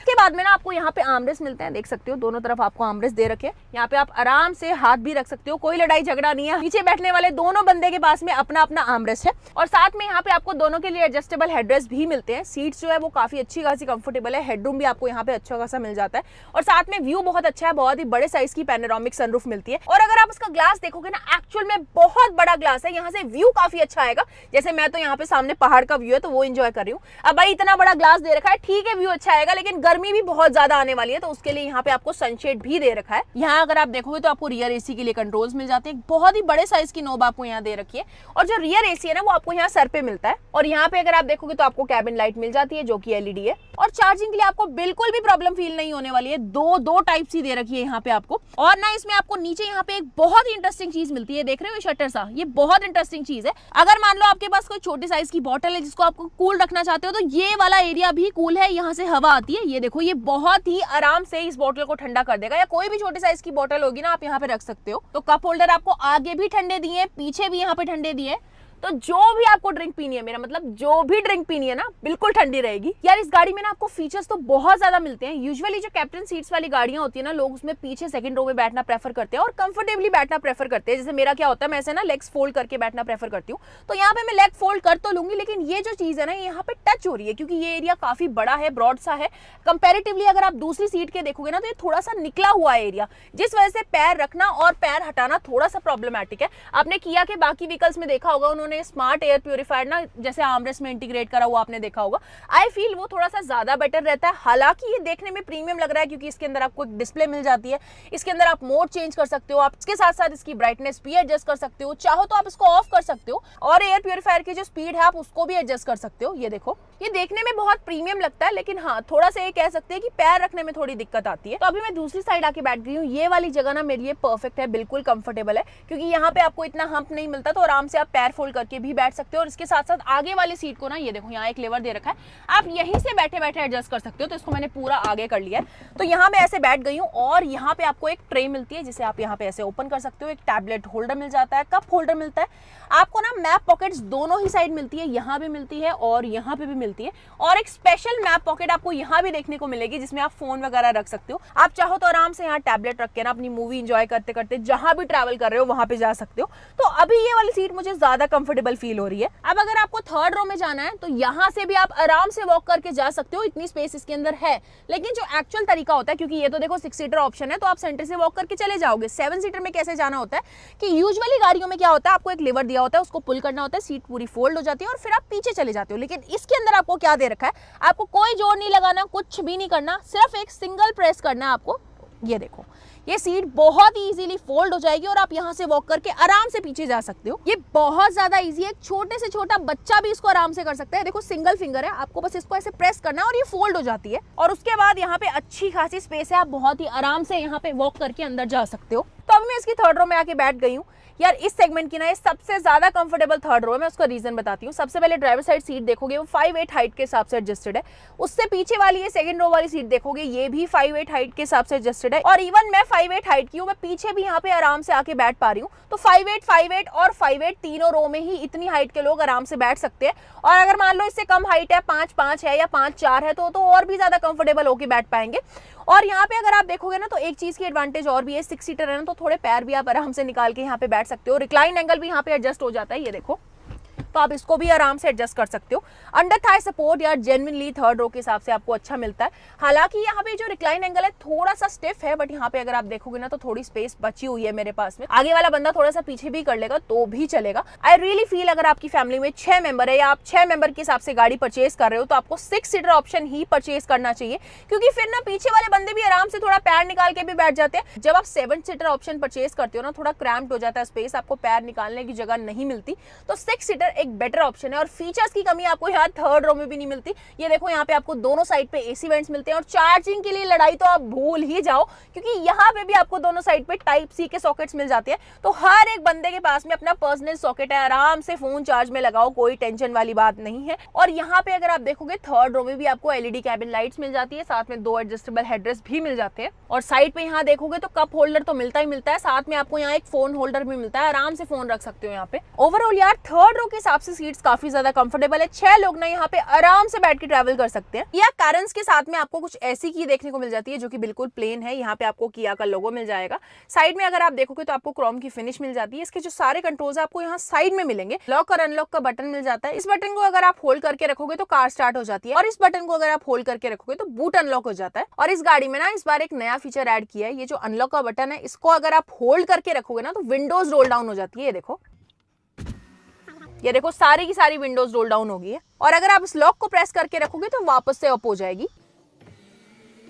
के बाद में ना आपको यहाँ पे आर्मरेस्ट मिलते हैं, देख सकते हो दोनों तरफ आपको आर्मरेस्ट दे रखे हैं। यहाँ पे आप आराम से हाथ भी रख सकते हो, कोई लड़ाई झगड़ा नहीं है। नीचे बैठने वाले दोनों बंदे के पास में अपना अपना आर्मरेस्ट है और साथ में यहाँ पे आपको दोनों के लिए एडजस्टेबल हेडरेस्ट भी मिलते हैं। सीट्स जो है वो काफी अच्छी खासी कंफर्टेबल है, हेडरूम भी आपको यहाँ पे अच्छा खासा मिल जाता है और साथ में व्यू बहुत अच्छा है, बहुत ही बड़े साइज की पैनोरामिक सनरूफ मिलती है। और अगर आप इसका ग्लास देखोगे ना, एक्चुअल में बहुत बड़ा ग्लास है, यहाँ से व्यू काफी अच्छा आएगा। जैसे मैं तो यहाँ पे सामने पहाड़ का व्यू है तो वो एंजॉय कर रही हूँ। अब भाई इतना बड़ा ग्लास दे रखा है, ठीक है व्यू अच्छा आएगा, लेकिन गर्मी भी बहुत ज्यादा आने वाली है, तो उसके लिए यहाँ पे आपको सनशेड भी दे रखा है। यहाँ अगर आप देखोगे तो आपको रियर एसी के लिए कंट्रोल्स मिल जाते हैं, बहुत ही बड़े साइज की नोब आपको यहाँ दे रखी है और जो रियर एसी है ना वो आपको यहाँ सर पे मिलता है। और यहाँ पे अगर आप देखोगे तो आपको कैबिन लाइट मिल जाती है जो कि LED है और चार्जिंग के लिए आपको बिल्कुल भी प्रॉब्लम फील नहीं होने वाली है। दो टाइप सी दे रखी है यहाँ पे आपको। और ना इसमें आपको नीचे यहाँ पे एक बहुत ही इंटरेस्टिंग चीज मिलती है, देख रहे हो शटर सा, ये बहुत इंटरेस्टिंग चीज है। अगर मान लो आपके पास कोई छोटी साइज की बॉटल है जिसको आपको कूल रखना चाहते हो तो ये वाला एरिया भी कूल है, यहाँ से हवा आती है। ये देखो, ये बहुत ही आराम से इस बोतल को ठंडा कर देगा, या कोई भी छोटी साइज की बोतल होगी ना आप यहाँ पे रख सकते हो। तो कप होल्डर आपको आगे भी ठंडे दिए, पीछे भी यहाँ पे ठंडे दिए, तो जो भी आपको ड्रिंक पीनी है, मेरा मतलब जो भी ड्रिंक पीनी है ना, बिल्कुल ठंडी रहेगी। यार इस गाड़ी में ना आपको फीचर्स तो बहुत ज्यादा मिलते हैं। यूजुअली जो कैप्टन सीट्स वाली गाड़ियां होती है ना, लोग उसमें पीछे सेकंड रो में बैठना प्रेफर करते हैं और कंफर्टेबली बैठना प्रेफर करते हैं। जैसे मेरा क्या होता है, मैं ऐसे ना लेग्स फोल्ड करके बैठना प्रेफर करती हूँ, तो यहाँ पे मैं लेग फोल्ड कर तो लूंगी, लेकिन ये जो चीज है ना यहाँ पे टच हो रही है, क्योंकि ये एरिया काफी बड़ा है, ब्रॉड सा है। कंपेरेटिवली अगर आप दूसरी सीट के देखोगे ना तो ये थोड़ा सा निकला हुआ एरिया, जिस वजह से पैर रखना और पैर हटाना थोड़ा सा प्रॉब्लमेटिक है। आपने किया के बाकी व्हीकल्स में देखा होगा, उन्होंने उन्होंने स्मार्ट एयर प्यूरिफायर ना जैसे आर्मरेस्ट में इंटीग्रेट करा हुआ आपने देखा होगा, आई फील वो थोड़ा सा ज्यादा बेटर रहता है। हालांकि ये देखने में प्रीमियम लग रहा है क्योंकि इसके अंदर आपको एक डिस्प्ले मिल जाती है, इसके अंदर आप मोड चेंज कर सकते हो, आप इसके साथ साथ इसकी ब्राइटनेस भी एडजस्ट कर सकते हो, चाहो तो आप इसको ऑफ कर सकते हो और एयर प्यूरिफायर की जो स्पीड है आप उसको भी एडजस्ट कर सकते हो। ये देखो, ये देखने में बहुत प्रीमियम लगता है, लेकिन हाँ थोड़ा सा ये कह सकते हैं कि पैर रखने में थोड़ी दिक्कत आती है। तो अभी मैं दूसरी साइड आके बैठ गई हूँ। ये वाली जगह ना मेरे लिए परफेक्ट है, बिल्कुल कंफर्टेबल है क्योंकि यहाँ पे आपको इतना हम्प नहीं मिलता, तो आराम से आप पैर फोल्ड करके भी बैठ सकते हो। और इसके साथ साथ आगे वाली सीट को ना ये देखो यहाँ एक लेवर दे रखा है, आप यहीं से बैठे बैठे एडजस्ट कर सकते हो। तो इसको मैंने पूरा आगे कर लिया है। तो यहाँ मैं ऐसे बैठ गई हूँ और यहाँ पे आपको एक ट्रे मिलती है जिसे आप यहाँ पे ऐसे ओपन कर सकते हो। एक टैबलेट होल्डर मिल जाता है, कप होल्डर मिलता है आपको ना, मैप पॉकेट्स दोनों ही साइड मिलती है, यहाँ भी मिलती है और यहाँ पे भी मिलती है। और एक स्पेशल मैप पॉकेट आपको यहाँ भी देखने को मिलेगी जिसमें आप फोन वगैरह रख सकते हो। आप चाहो तो आराम से यहाँ टैबलेट रख के ना अपनी मूवी एंजॉय करते करते जहां भी ट्रैवल कर रहे हो वहां पे जा सकते हो। तो अभी ये वाली सीट मुझे ज्यादा कंफर्टेबल फील हो रही है। अब अगर आपको थर्ड रो में जाना है तो यहाँ से भी आप आराम से वॉक करके जा सकते हो, इतनी स्पेस इसके अंदर है। लेकिन जो एक्चुअल तरीका होता है, क्योंकि ये तो देखो 6 सीटर ऑप्शन है, तो आप सेंटर से वॉक करके चले जाओगे। 7 सीटर में कैसे जाना होता है कि यूजुअली गाड़ियों में क्या होता है, आपको एक लीवर दिया होता है, उसको पुल करना होता है, सीट पूरी फोल्ड हो जाती है और फिर आप पीछे चले जाते हो। लेकिन इसके अंदर आपको क्या दे रखा है, आपको कोई जोर नहीं लगाना, कुछ भी नहीं करना, सिर्फ एक सिंगल प्रेस करना है आपको। ये देखो, ये सीट बहुत ही इजीली फोल्ड हो जाएगी और आप यहाँ से वॉक करके आराम से पीछे जा सकते हो। ये बहुत ज्यादा इजी है, छोटे से छोटा बच्चा भी इसको आराम से कर सकता है। देखो सिंगल फिंगर है, आपको बस इसको ऐसे प्रेस करना है और ये फोल्ड हो जाती है। और उसके बाद यहाँ पे अच्छी खासी स्पेस है, आप बहुत ही आराम से यहाँ पे वॉक करके अंदर जा सकते हो। तो अभी मैं इसकी थर्ड रो में आके बैठ गई हूँ। यार इस सेगमेंट की ना ये सबसे ज्यादा कंफर्टेबल थर्ड रो है। मैं उसका रीजन बताती हूँ। सबसे पहले ड्राइवर साइड सीट देखोगे वो 5'8" हाइट के हिसाब से एडजस्टेड है। उससे पीछे वाली ये सेकंड रो वाली सीट देखोगे ये भी 5'8" हाइट के हिसाब से एडजस्टेड है। और इवन मैं 5'8" हाइट की हूँ, मैं पीछे भी यहाँ पे आराम से आके बैठ पा रही हूँ। तो 5'8", 5'8" और 5'8" तीनों रो में ही इतनी हाइट के लोग आराम से बैठ सकते हैं। और अगर मान लो इससे कम हाइट है, 5'5" है या 5'4" है, तो और भी ज्यादा कंफर्टेबल होके बैठ पाएंगे। और यहाँ पे अगर आप देखोगे ना तो एक चीज की एडवांटेज और भी है, 6 सीटर है ना, तो थोड़े पैर भी आप आराम से निकाल के यहाँ पे बैठ सकते हो। रिक्लाइन एंगल भी यहाँ पे एडजस्ट हो जाता है, ये देखो, तो आप इसको भी आराम से एडजस्ट कर सकते हो। अंडर थाई सपोर्ट यार जेन्युइनली थर्ड रो के हिसाब से आपको अच्छा मिलता है। हालांकि यहाँ पे जो रिक्लाइन एंगल है थोड़ा सा स्टिफ है, बट यहाँ पे अगर आप देखोगे ना तो थोड़ी स्पेस बची हुई है मेरे पास में। आगे वाला बंदा थोड़ा सा पीछे भी कर लेगा तो भी चलेगा। आई रियली फील अगर आपकी फैमिली में 6 मेंबर है या आप 6 मेंबर के हिसाब से गाड़ी परचेज कर रहे हो तो आपको 6 सीटर ऑप्शन ही परचेज करना चाहिए, क्योंकि फिर ना पीछे वाले बंदे भी आराम से थोड़ा पैर निकाल के भी बैठ जाते हैं। जब आप 7 सीटर ऑप्शन परचेज करते हो ना थोड़ा क्रैम्प्ड हो जाता है स्पेस, आपको पैर निकालने की जगह नहीं मिलती। तो 6 सीटर एक बेटर ऑप्शन है और फीचर्स की कमी आपको यहाँ थर्ड रो में भी नहीं मिलती। ये देखो यहाँ पे आपको दोनों साइड पे एसी वेंट्स मिलते हैं और चार्जिंग के लिए लड़ाई तो आप भूल ही जाओ, क्योंकि यहाँ पे भी आपको दोनों साइड पे टाइप सी के सॉकेट्स मिल जाते हैं। तो हर एक बंदे के पास में अपना पर्सनल सॉकेट है, आराम से फोन चार्ज में लगाओ, कोई टेंशन वाली बात नहीं है। और यहाँ पे अगर आप देखोगे थर्ड रो में भी आपको एलईडी कैबिन लाइट्स मिल जाती है, साथ में 2 एडजस्टेबल हेडरेस्ट भी मिल जाते हैं। और साइड पे यहाँ देखोगे तो कप होल्डर तो मिलता ही मिलता है, साथ में आपको यहाँ एक फोन होल्डर भी मिलता है, आराम से फोन रख सकते हो यहाँ पे। ओवरऑल यार थर्ड रो के हिसाब से सीट्स काफी ज्यादा कंफर्टेबल है। 6 लोग ना यहाँ पे आराम से बैठ के ट्रैवल कर सकते हैं। या कैरेंस के साथ में आपको कुछ ऐसी की देखने को मिल जाती है जो कि बिल्कुल प्लेन है। यहाँ पे आपको किया का लोगो मिल जाएगा। साइड में अगर आप देखोगे तो आपको क्रोम की फिनिश मिल जाती है। इसके जो सारे कंट्रोल्स है आपको यहाँ साइड में मिलेंगे। लॉक और अनलॉक का बटन मिल जाता है। इस बटन को अगर आप होल्ड करके रखोगे तो कार स्टार्ट हो जाती है और इस बटन को अगर आप होल्ड करके रखोगे तो बूट अनलॉक हो जाता है। और इस गाड़ी में ना इस बार एक नया फीचर ऐड किया है, ये जो अनलॉक का बटन है इसको अगर आप होल्ड करके रखोगे ना तो विंडोज रोल डाउन हो जाती है। ये देखो सारी की सारी विंडोज रोल डाउन होगी है। और अगर आप इस लॉक को प्रेस करके रखोगे तो वापस से अप हो जाएगी।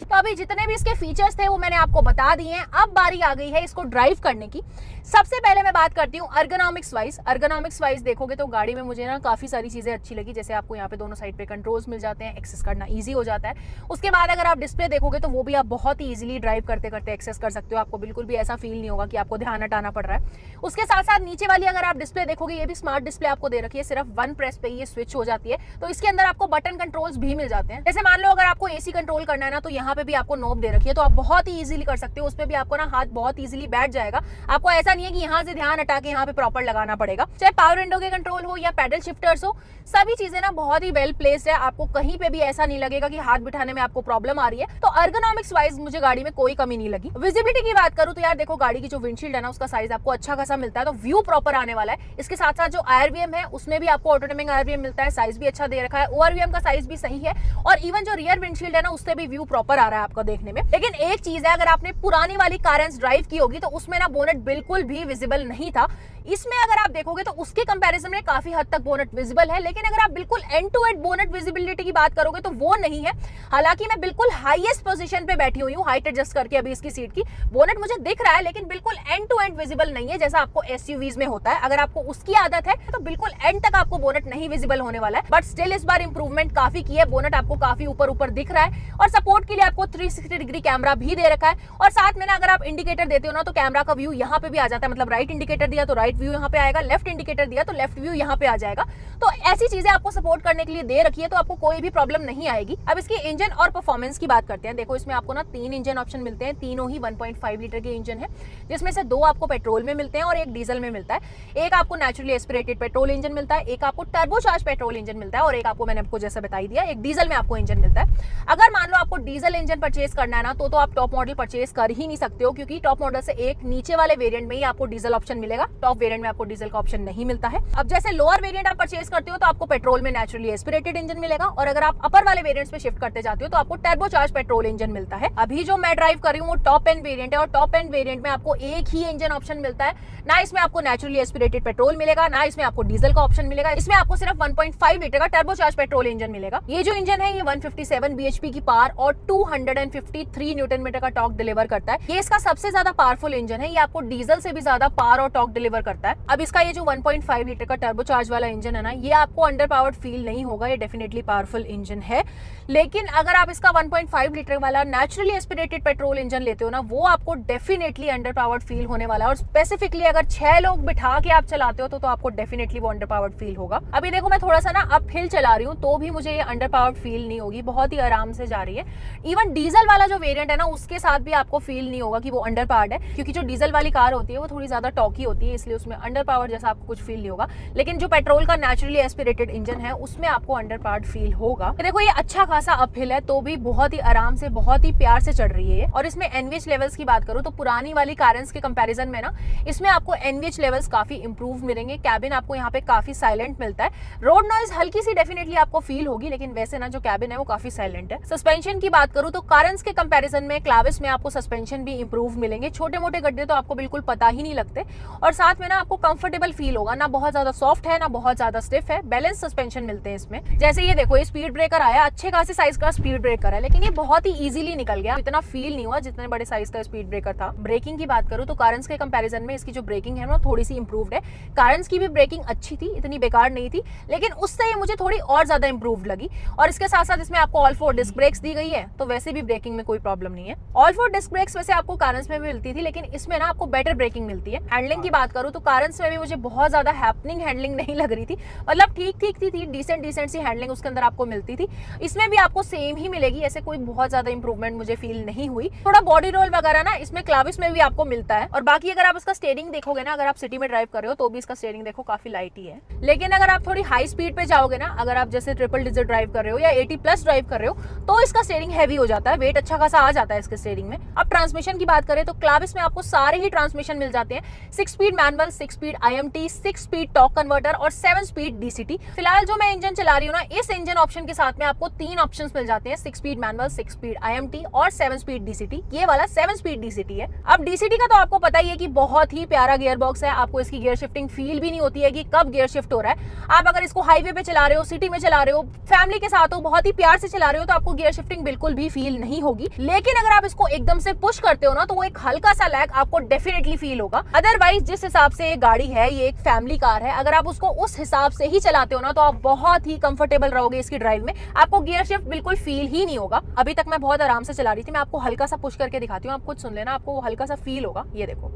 तो अभी जितने भी इसके फीचर्स थे वो मैंने आपको बता दिए हैं। अब बारी आ गई है इसको ड्राइव करने की। सबसे पहले मैं बात करती हूँ अर्गोनॉमिक्स वाइज देखोगे तो गाड़ी में मुझे ना काफी सारी चीजें अच्छी लगी। जैसे आपको यहाँ पे दोनों साइड पे कंट्रोल्स मिल जाते हैं, एक्सेस करना इजी हो जाता है। उसके बाद अगर आप डिस्प्ले देखोगे तो वो भी आप बहुत ही इजीली ड्राइव करते करते एक्सेस कर सकते हो। आपको बिल्कुल भी ऐसा फील नहीं होगा कि आपको ध्यान हटाना पड़ रहा है। उसके साथ साथ नीचे वाली अगर आप डिस्प्ले देखोगे ये भी स्मार्ट डिस्प्ले आपको दे रखी है, सिर्फ 1 प्रेस पे ये स्विच हो जाती है। तो इसके अंदर आपको बटन कंट्रोल्स भी मिल जाते हैं। जैसे मान लो अगर आपको एसी कंट्रोल करना है ना तो यहाँ पे भी आपको नॉब दे रखी है, तो आप बहुत ही इजीली कर सकते हो। उसपे भी आपको ना हाथ बहुत इजीली बैठ जाएगा। आपको ऐसा नहीं है कि यहाँ से ध्यान हटा के यहाँ पे प्रॉपर लगाना पड़ेगा। चाहे पावर विंडो के कंट्रोल हो या पैडल शिफ्टर्स हो, सभी चीजें ना बहुत ही वेल प्लेस्ड है। आपको कहीं पे भी ऐसा नहीं लगेगा कि हाथ बिठाने में आपको प्रॉब्लम आ रही है। तो अर्गोनॉमिक्स वाइज मुझे गाड़ी में कोई कमी नहीं लगी। विजिबिलिटी की बात करूं तो यार देखो गाड़ी की जो विंडशील्ड है ना उसका साइज आपको अच्छा खासा मिलता है, तो व्यू प्रॉपर आने वाला है। इसके साथ साथ जो आईआरवीएम है उसमें भी आपको ऑटोनोमिक आईआरवीएम मिलता है, साइज भी अच्छा दे रखा है। ओआरवीएम का साइज भी सही है और इवन जो रियर विंडशील्ड है ना उससे भी व्यू प्रॉपर आ रहा है आपको देखने में। लेकिन एक चीज है, अगर आपने पुरानी वाली कारेंस ड्राइव की होगी तो उसमें ना बोनेट बिल्कुल भी विजिबल नहीं था। इसमें अगर आप देखोगे तो उसके कंपैरिजन में काफी हद तक बोनट विजिबल है, लेकिन अगर आप बिल्कुल end to end bonnet visibility की बात करोगे तो वो नहीं है। हालांकि मैं बिल्कुल हाईएस्ट पोजीशन पे बैठी हुई हूँ, हाइट एडजस्ट करके अभी इसकी सीट की, बोनट मुझे दिख रहा है लेकिन बिल्कुल एंड टू एंड विजिबल नहीं है जैसा आपको एसयूवीज में होता है। अगर आपको उसकी आदत है तो बिल्कुल एंड तक आपको बोनट नहीं विजिबल होने वाला है, बट स्टिल इस बार इंप्रूवमेंट काफी की है। बोनट आपको काफी ऊपर ऊपर दिख रहा है और सपोर्ट के लिए आपको 360 डिग्री कैमरा भी दे रखा है। और साथ में ना अगर आप इंडिकेटर देते हो ना तो कैमरा का व्यू यहाँ पे भी आ जाता है, मतलब राइट इंडिकेटर दिया तो राइट व्यू यहाँ पे आएगा, लेफ्ट इंडिकेटर दिया तो लेफ्ट व्यू यहाँ पे आ जाएगा। तो ऐसी चीजें आपको सपोर्ट करने के लिए दे रखी है, तो आपको कोई भी प्रॉब्लम नहीं आएगी। अब इसकी इंजन और परफॉर्मेंस की बात करते हैं। देखो इसमें आपको ना 3 इंजन ऑप्शन मिलते हैं, तीनों ही 1.5 लीटर के इंजन है, जिसमें से 2 आपको पेट्रोल में मिलते हैं और एक डीजल में मिलता है। एक आपको नेचुरली एस्पिरेटेड पेट्रोल इंजन मिलता है, एक आपको टर्बोचार्ज पेट्रोल इंजन मिलता है और एक आपको, मैंने आपको जैसा बताई दिया, एक डीजल में आपको इंजन मिलता है। अगर मान लो आपको डीजल इंजन परचेज करना है ना तो आप टॉप मॉडल परचेज कर ही नहीं सकते हो, क्योंकि टॉप मॉडल से एक नीचे वाले वेरिएंट में ही आपको डीजल ऑप्शन मिलेगा, टॉप वेरिएंट में आपको डीजल का ऑप्शन नहीं मिलता है। अब जैसे लोअर वेरिएंट आप परचेज करते हो तो आपको पेट्रोल में नेचुरली एस्पिरेटेड इंजन मिलेगा, और अगर आप अपर वाले वेरिएंट्स पे शिफ्ट करते जाते हो तो आपको टर्बोचार्ज पेट्रोल इंजन मिलता है। अभी जो मैं ड्राइव कर रही हूँ वो टॉप एंड वेरिएंट है, और टॉप एंड वेरिएंट में आपको एक ही इंजन ऑप्शन मिलता है, ना इसमें आपको नेचुरली एस्पिरेटेड पेट्रोल मिलेगा, ना इसमें आपको डीजल का ऑप्शन मिलेगा। इसमें आपको सिर्फ 1.5 लीटर का टर्बोचार्ज पेट्रोल इंजन मिलेगा। ये जो इंजन है ये 157 bhp की पावर और 253 न्यूटन मीटर का टॉर्क डिलीवर करता है। ये इसका सबसे ज्यादा पावरफुल इंजन है, ये आपको डीजल से भी ज्यादा पावर और टॉर्क डिलीवर करता है। अब इसका ये जो 1.5 लीटर का टर्बोचार्ज वाला इंजन है ना, ये आपको अंडर पावर्ड फील नहीं होगा, ये डेफिनेटली पावरफुल इंजन है। लेकिन अगर आप इसका 1.5 लीटर वाला नेचुरली एस्पिरेटेड पेट्रोल इंजन लेते हो ना, वो आपको डेफिनेटली अंडर पावर्ड फील होने वाला है। और स्पेसिफिकली अगर 6 लोग बिठा के आप चलाते हो तो आपको डेफिनेटली वो अंडर पावर्ड फील होगा। अभी देखो मैं थोड़ा सा ना अप हिल चला रही हूँ तो भी मुझे ये अंडर पावर्ड फील नहीं होगी, बहुत ही आराम से जा रही है। इवन डीजल वाला जो वेरिएंट है ना उसके साथ भी आपको फील नहीं होगा कि वो अंडर पावर्ड है, क्योंकि जो डीजल वाली कार होती है वो थोड़ी ज्यादा टॉकी होती है, इसलिए उसमें अंडर पावर्ड जैसा आपको कुछ फील नहीं होगा। लेकिन जो पेट्रोल का नेचुरली एस्पिरेटेड इंजन है उसमें आपको अंडर पावर्ड फील होगा। देखो ये अच्छा खासा अप हिल है तो भी बहुत ही आराम से, बहुत ही प्यार से चढ़ रही है। और इसमें एनवीएच लेवल्स की बात करूं तो पुरानी वाली कारेंस के कंपैरिजन में ना इसमें आपको एनवीएच लेवल्स काफी इंप्रूव मिलेंगे। कैबिन आपको यहाँ पे काफी साइलेंट मिलता है, रोड नॉइज हल्की सी डेफिनेटली आपको फील होगी, लेकिन वैसे ना जो कैबिन है वो काफी साइलेंट है। सस्पेंशन की बात करूं तो कारेंस के कंपैरिजन में क्लाविस में आपको सस्पेंशन भी इंप्रूव मिलेंगे। छोटे मोटे गड्ढे तो आपको बिल्कुल पता ही नहीं लगते, और साथ में ना आपको कंफर्टेबल फील होगा, ना बहुत ज्यादा सॉफ्ट है ना बहुत ज्यादा स्टिफ है, बैलेंस सस्पेंशन मिलते हैं इसमें। जैसे ये देखो ये स्पीड ब्रेकर आया, अच्छे खासे साइज का स्पीड ब्रेकर है, लेकिन ये बहुत ही इजीली निकल गया, इतना फील नहीं हुआ जितने बड़े साइज का स्पीड ब्रेकर था। ब्रेकिंग की बात करूं तो कारेंस के कंपैरिजन में इसकी जो ब्रेकिंग है ना थोड़ी सी इंप्रूव्ड है। कारेंस की भी ब्रेकिंग अच्छी थी, इतनी बेकार नहीं थी, लेकिन उससे ये मुझे थोड़ी और ज्यादा इंप्रूव्ड लगी। और इसके साथ साथ इसमें आपको ऑल 4 डिस्क ब्रेक्स दी गई है, तो वैसे भी ब्रेकिंग में कोई प्रॉब्लम नहीं है। ऑल 4 डिस्क ब्रेक्स वैसे आपको कारेंस में भी मिलती थी, लेकिन इसमें ना आपको बेटर ब्रेकिंग मिलती है। हैंडलिंग की बात करूं तो कारेंस में भी मुझे बहुत ज्यादा हैपनिंग हैंडलिंग नहीं लग रही थी, मतलब ठीक ठीक थी, डिसेंट सी हैंडलिंग उसके अंदर आपको मिलती थी। इसमें भी आपको सेम ही मिलेगी, ऐसे कोई बहुत ज्यादा इंप्रूवमेंट मुझे फील नहीं हुई। थोड़ा बॉडी रोल वगैरह ना इसमें क्लाविस में भी आपको मिलता है। और बाकी अगर आप इसका स्टीयरिंग देखोगे ना, अगर आप सिटी में ड्राइव कर रहे हो तो भी इसका स्टीयरिंग देखो काफी लाइट ही है। लेकिन अगर आप थोड़ी हाई स्पीड पे जाओगे ना, अगर आप जैसे ट्रिपल डिजिट ड्राइव कर रहे हो या 80+ ड्राइव कर रहे हो तो इसका स्टीयरिंग हैवी हो जाता है, वेट अच्छा खासा आ जाता है इसके स्टीयरिंग में। अब ट्रांसमिशन की बात करें तो क्लाविस में आपको सारे ही ट्रांसमिशन मिल जाते हैं, 6 speed manual, 6 speed IMT, 6 speed torque converter और 7 स्पीड DCT। फिलहाल जो मैं इंजन चला रही हूँ ना, इस इंजन ऑप्शन के साथ में आपको 3 ऑप्शंस मिल जाते हैं, 6 स्पीड मैनुअल, 6 स्पीड IMT और 7 स्पीड DCT। ये वाला 7 स्पीड DCT है। अब DCT का तो आपको पता ही है कि बहुत ही प्यारा गियर बॉक्स है, आपको इसकी गियर शिफ्टिंग फील भी नहीं होती है कि कब गियर शिफ्ट हो रहा है। आप अगर इसको हाईवे पे चला रहे हो, सिटी में चला रहे हो, फैमिली के साथ हो, बहुत ही प्यार से चला रहे हो तो आपको गियर शिफ्टिंग बिल्कुल भी फील नहीं होगी। लेकिन अगर आप इसको एकदम से पुश करते हो ना तो वो एक हल्का सा लैग आपको डेफिनेटली फील होगा। अदरवाइज जिस हिसाब से ये गाड़ी है, ये एक फैमिली कार है, अगर आप उसको उस हिसाब से ही चलाते हो ना तो आप बहुत ही कंफर्टेबल रहोगे इसकी ड्राइव में, आपको गियर शिफ्ट बिल्कुल फील ही नहीं होगा। अभी तक मैं बहुत आराम से चला रही थी, मैं आपको हल्का सा पुश करके दिखाती हूँ, आप खुद सुन लेना, आपको हल्का सा फील होगा। ये देखो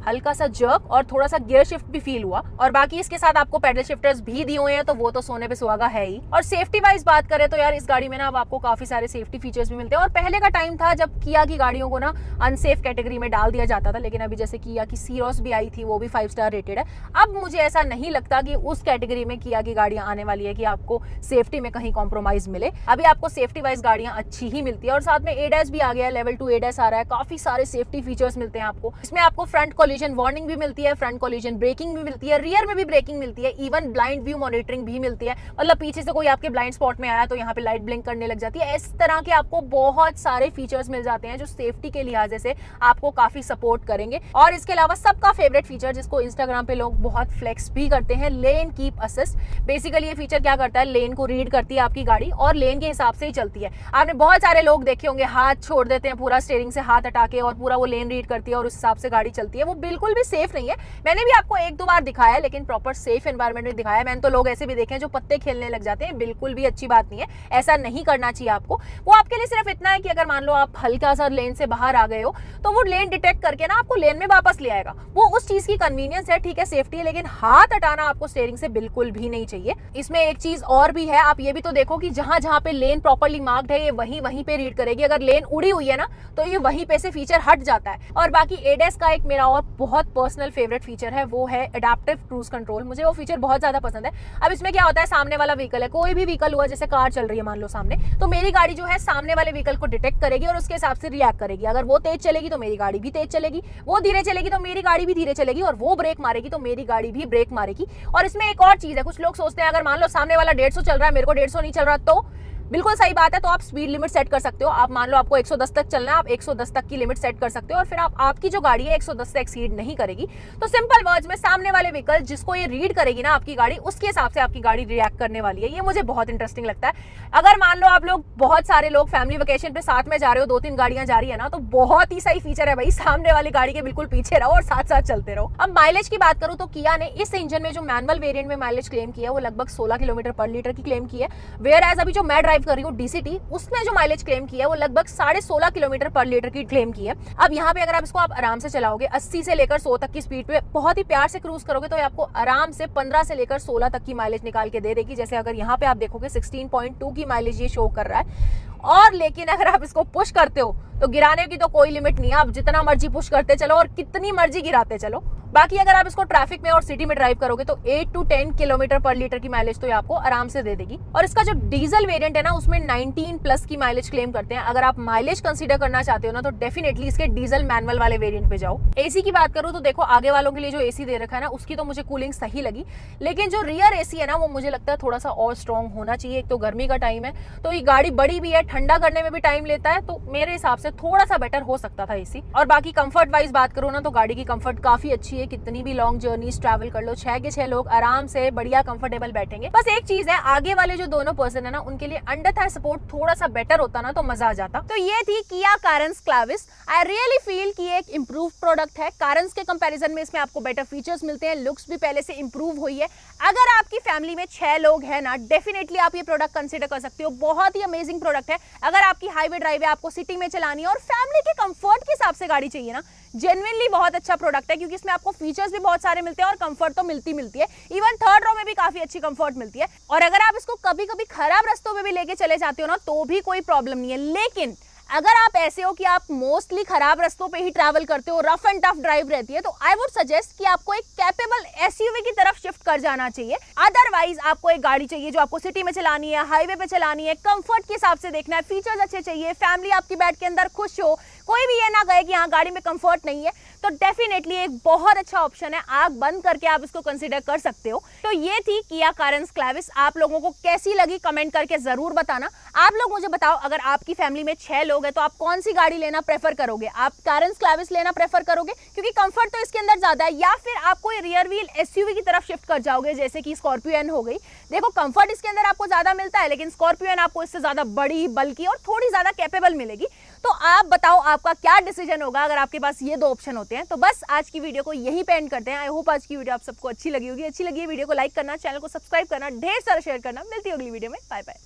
हल्का सा जर्क और थोड़ा सा गियर शिफ्ट भी फील हुआ। और बाकी इसके साथ आपको पेडल शिफ्टर्स भी दिए हुए हैं, तो वो तो सोने पे सुहागा है ही। और सेफ्टी वाइज बात करें तो यार इस गाड़ी में ना अब आपको काफी सारे सेफ्टी फीचर्स भी मिलते हैं। और पहले का टाइम था जब किया की गाड़ियों को ना अनसेफ कैटेगरी में डाल दिया जाता था, लेकिन अभी जैसे किया की सीरोस भी आई थी, वो भी 5 स्टार रेटेड है। अब मुझे ऐसा नहीं लगता कि उस कैटेगरी में किया की गाड़ियां आने वाली है कि आपको सेफ्टी में कहीं कॉम्प्रोमाइज मिले। अभी आपको सेफ्टी वाइज गाड़ियां अच्छी ही मिलती है। और साथ में ADAS भी आ गया है, लेवल 2 ADAS आ रहा है, काफी सारे सेफ्टी फीचर्स मिलते हैं आपको। इसमें आपको फ्रंट कोलिजन वार्निंग भी मिलती है, फ्रंट कोलिजन ब्रेकिंग भी मिलती है, रियर में भी ब्रेकिंग मिलती है, इवन ब्लाइंड व्यू मॉनिटरिंग भी मिलती है। मतलब पीछे से कोई आपके ब्लाइंड स्पॉट में आया तो यहाँ पे लाइट ब्लिंक करने लग जाती है। इस तरह के आपको बहुत सारे फीचर्स मिल जाते हैं जो सेफ्टी के लिहाज से आपको काफी सपोर्ट करेंगे। और इसके अलावा सबका फेवरेट फीचर जिसको इंस्टाग्राम पे लोग बहुत फ्लेक्स भी करते हैं, लेन कीप असिस्ट। बेसिकली ये फीचर क्या करता है, लेन को रीड करती है आपकी गाड़ी और लेन के हिसाब से ही चलती है। आपने बहुत सारे लोग देखे होंगे हाथ छोड़ देते हैं पूरा स्टीयरिंग से, हाथ हटा के, और पूरा वो लेन रीड करती है और उस हिसाब से गाड़ी चलती है। वो बिल्कुल भी सेफ नहीं है। मैंने भी आपको एक दो बार दिखाया है, लेकिन प्रॉपर सेफ एनवायरनमेंट में दिखाया है। मैंने तो लोग ऐसे भी देखे हैं जो पत्ते खेलने लग जाते हैं, बिल्कुल भी अच्छी बात नहीं है, ऐसा नहीं करना चाहिए आपको। वो आपके लिए सिर्फ इतना है कि अगर मान लो आप हल्का सा लेन से बाहर आ गए हो तो वो लेन डिटेक्ट करके ना आपको लेन में वापस ले आएगा। वो उस चीज की कन्वीनियंस है, ठीक है, सेफ्टी है, लेकिन हाथ हटाना आपको स्टीयरिंग से बिल्कुल भी नहीं चाहिए। इसमें एक चीज और भी है, आप ये भी तो देखो कि जहां जहां पे लेन प्रॉपर्ली मार्क्ड है ये वहीं पे रीड करेगी। अगर लेन उड़ी हुई है ना तो ये वहीं पे से फीचर हट जाता है। और बाकी एडीएस का एक मेरा और बहुत पर्सनल फेवरेट फीचर है, वो है एडेप्टिव क्रूज कंट्रोल। मुझे वो फीचर बहुत ज्यादा पसंद है। अब इसमें क्या होता है, सामने वाला व्हीकल है, कोई भी व्हीकल हुआ, जैसे कार चल रही है मान लो सामने, तो मेरी गाड़ी जो है सामने वाले व्हीकल को डिटेक्ट करेगी और उसके हिसाब से रिएक्ट करेगी। अगर वो तेज चलेगी तो मेरी गाड़ी भी तेज चलेगी, वो धीरे चलेगी तो मेरी गाड़ी भी धीरे चलेगी, और वो ब्रेक मारेगी तो मेरी गाड़ी भी ब्रेक मारेगी। और इसमें एक और चीज है, कुछ लोग सोचते हैं अगर मान लो सामने वाला 150 चल रहा है, मेरे को 150 नहीं चल रहा, तो बिल्कुल सही बात है, तो आप स्पीड लिमिट सेट कर सकते हो। आप मान लो आपको 110 तक चलना है, आप 110 तक की लिमिट सेट कर सकते हो, और फिर आपकी जो गाड़ी है 110 से एक्सीड नहीं करेगी। तो सिंपल वर्ड्स में सामने वाले व्हीकल जिसको ये रीड करेगी ना आपकी गाड़ी, उसके हिसाब से आपकी गाड़ी रिएक्ट करने वाली है। ये मुझे बहुत इंटरेस्टिंग लगता है। अगर मान लो आप लोग, बहुत सारे लोग फैमिली वेकेशन पे साथ में जा रहे हो, 2-3 गाड़ियां जा रही है ना, तो बहुत ही सही फीचर है भाई, सामने वाली गाड़ी के बिल्कुल पीछे रहो और साथ साथ चलते रहो। अब माइलेज की बात करूं तो किया ने इस इंजन में जो मैनुअल वेरिएंट में माइलेज क्लेम किया है वो लगभग 16 किलोमीटर पर लीटर की क्लेम की है। वेयर एज अभी जो मैं ड्राइव कर रही हूँ डीसीटी, उसने जो माइलेज क्लेम किया है वो लगभग 16.5 किलोमीटर पर लीटर की क्लेम की है। अब यहाँ पे अगर आप इसको आराम से चलाओगे, 80 से लेकर 100 तक की स्पीड पे बहुत ही प्यार से क्रूज करोगे, तो ये आपको आराम से 15 से लेकर 16 तक की माइलेज निकाल के दे देगी। जैसे अगर यहाँ पे आप देखोगे 16.2 की माइलेज ये शो कर रहा है। और लेकिन अगर आप इसको पुश करते हो तो गिराने की तो कोई लिमिट नहीं है, आप जितना मर्जी पुश करते चलो और कितनी मर्जी गिराते चलो। बाकी अगर आप इसको ट्रैफिक में और सिटी में ड्राइव करोगे तो 8 to 10 किलोमीटर पर लीटर की माइलेज तो ये आपको आराम से दे देगी। और इसका जो डीजल वेरिएंट है ना, उसमें 19 प्लस की माइलेज क्लेम करते हैं। अगर आप माइलेज कंसीडर करना चाहते हो ना, तो डेफिनेटली इसके डीजल मैनुअल वाले वेरिएंट पे जाओ। एसी की बात करूं तो देखो, आगे वालों के लिए जो एसी दे रखा है ना, उसकी तो मुझे कूलिंग सही लगी, लेकिन जो रियर एसी है ना, वो मुझे लगता है थोड़ा सा और स्ट्रॉन्ग होना चाहिए। एक तो गर्मी का टाइम है, तो ये गाड़ी बड़ी भी है, ठंडा करने में भी टाइम लेता है, तो मेरे हिसाब से थोड़ा सा बेटर हो सकता था एसी। और बाकी कंफर्ट वाइज बात करूं ना, तो गाड़ी की कंफर्ट काफी अच्छी है। कितनी भी लॉन्ग जर्नीज ट्रैवल कर लो, 6 के 6 लोग आराम से बढ़िया कंफर्टेबल बैठेंगे। बस एक चीज है, आगे वाले जो दोनों पर्सन है ना, उनके लिए अंडर थाई सपोर्ट थोड़ा सा बेटर होता ना तो मजा आ जाता। तो ये थी किया कारेंस क्लाविस। आई रियली फील कि एक इंप्रूव प्रोडक्ट है। कारेंस के कंपैरिजन में इसमें आपको बेटर फीचर्स मिलते हैं, लुक्स भी पहले से इंप्रूव हुई है। अगर आपकी फैमिली में 6 लोग हैं ना, डेफिनेटली आप ये प्रोडक्ट कंसीडर कर सकते हो। बहुत ही अमेजिंग प्रोडक्ट है। अगर आपकी हाईवे ड्राइव है, आपको सिटी में चलानी है और फैमिली के कंफर्ट के हिसाब से गाड़ी चाहिए ना, जेन्युइनली बहुत अच्छा प्रोडक्ट है, क्योंकि इसमें आपको फीचर्स भी बहुत सारे मिलते हैं और कंफर्ट तो मिलती है। इवन थर्ड रो में भी काफी अच्छी कंफर्ट मिलती है। और अगर आप इसको कभी कभी खराब रास्तों में भी लेके चले जाते हो ना, तो भी कोई प्रॉब्लम नहीं है। लेकिन अगर आप ऐसे हो कि आप मोस्टली खराब रास्तों पे ही ट्रैवल करते हो, रफ एंड टफ ड्राइव रहती है, तो आई वुड सजेस्ट कि आपको एक कैपेबल एसयूवी की तरफ शिफ्ट कर जाना चाहिए। अदरवाइज आपको एक गाड़ी चाहिए जो आपको सिटी में चलानी है, हाईवे पे चलानी है, कंफर्ट के हिसाब से देखना है, फीचर्स अच्छे चाहिए, फैमिली आपकी बैठ के अंदर खुश हो, कोई भी ये ना कहे कि हाँ गाड़ी में कंफर्ट नहीं है, तो डेफिनेटली एक बहुत अच्छा ऑप्शन है। आंख बंद करके आप इसको कंसीडर कर सकते हो। तो ये थी किया कारेंस क्लाविस। आप लोगों को कैसी लगी कमेंट करके जरूर बताना। आप लोग मुझे बताओ, अगर आपकी फैमिली में 6 लोग हैं तो आप कौन सी गाड़ी लेना प्रेफर करोगे? आप कारेंस क्लाविस लेना प्रेफर करोगे क्योंकि कंफर्ट तो इसके अंदर ज्यादा है, या फिर आप कोई रियर व्हील एसयूवी की तरफ शिफ्ट कर जाओगे जैसे कि स्कॉर्पियो एन हो गई? देखो, कंफर्ट इसके अंदर आपको ज्यादा मिलता है, लेकिन स्कॉर्पियो एन आपको इससे ज्यादा बड़ी, बल्कि और थोड़ी ज्यादा कैपेबल मिलेगी। तो आप बताओ आपका क्या डिसीजन होगा अगर आपके पास ये 2 ऑप्शन होते हैं। तो बस आज की वीडियो को यहीं पे एंड करते हैं। आई होप आज की वीडियो आप सबको अच्छी लगी होगी। अच्छी लगी है वीडियो को लाइक करना, चैनल को सब्सक्राइब करना, ढेर सारा शेयर करना। मिलती है अगली वीडियो में। Bye bye.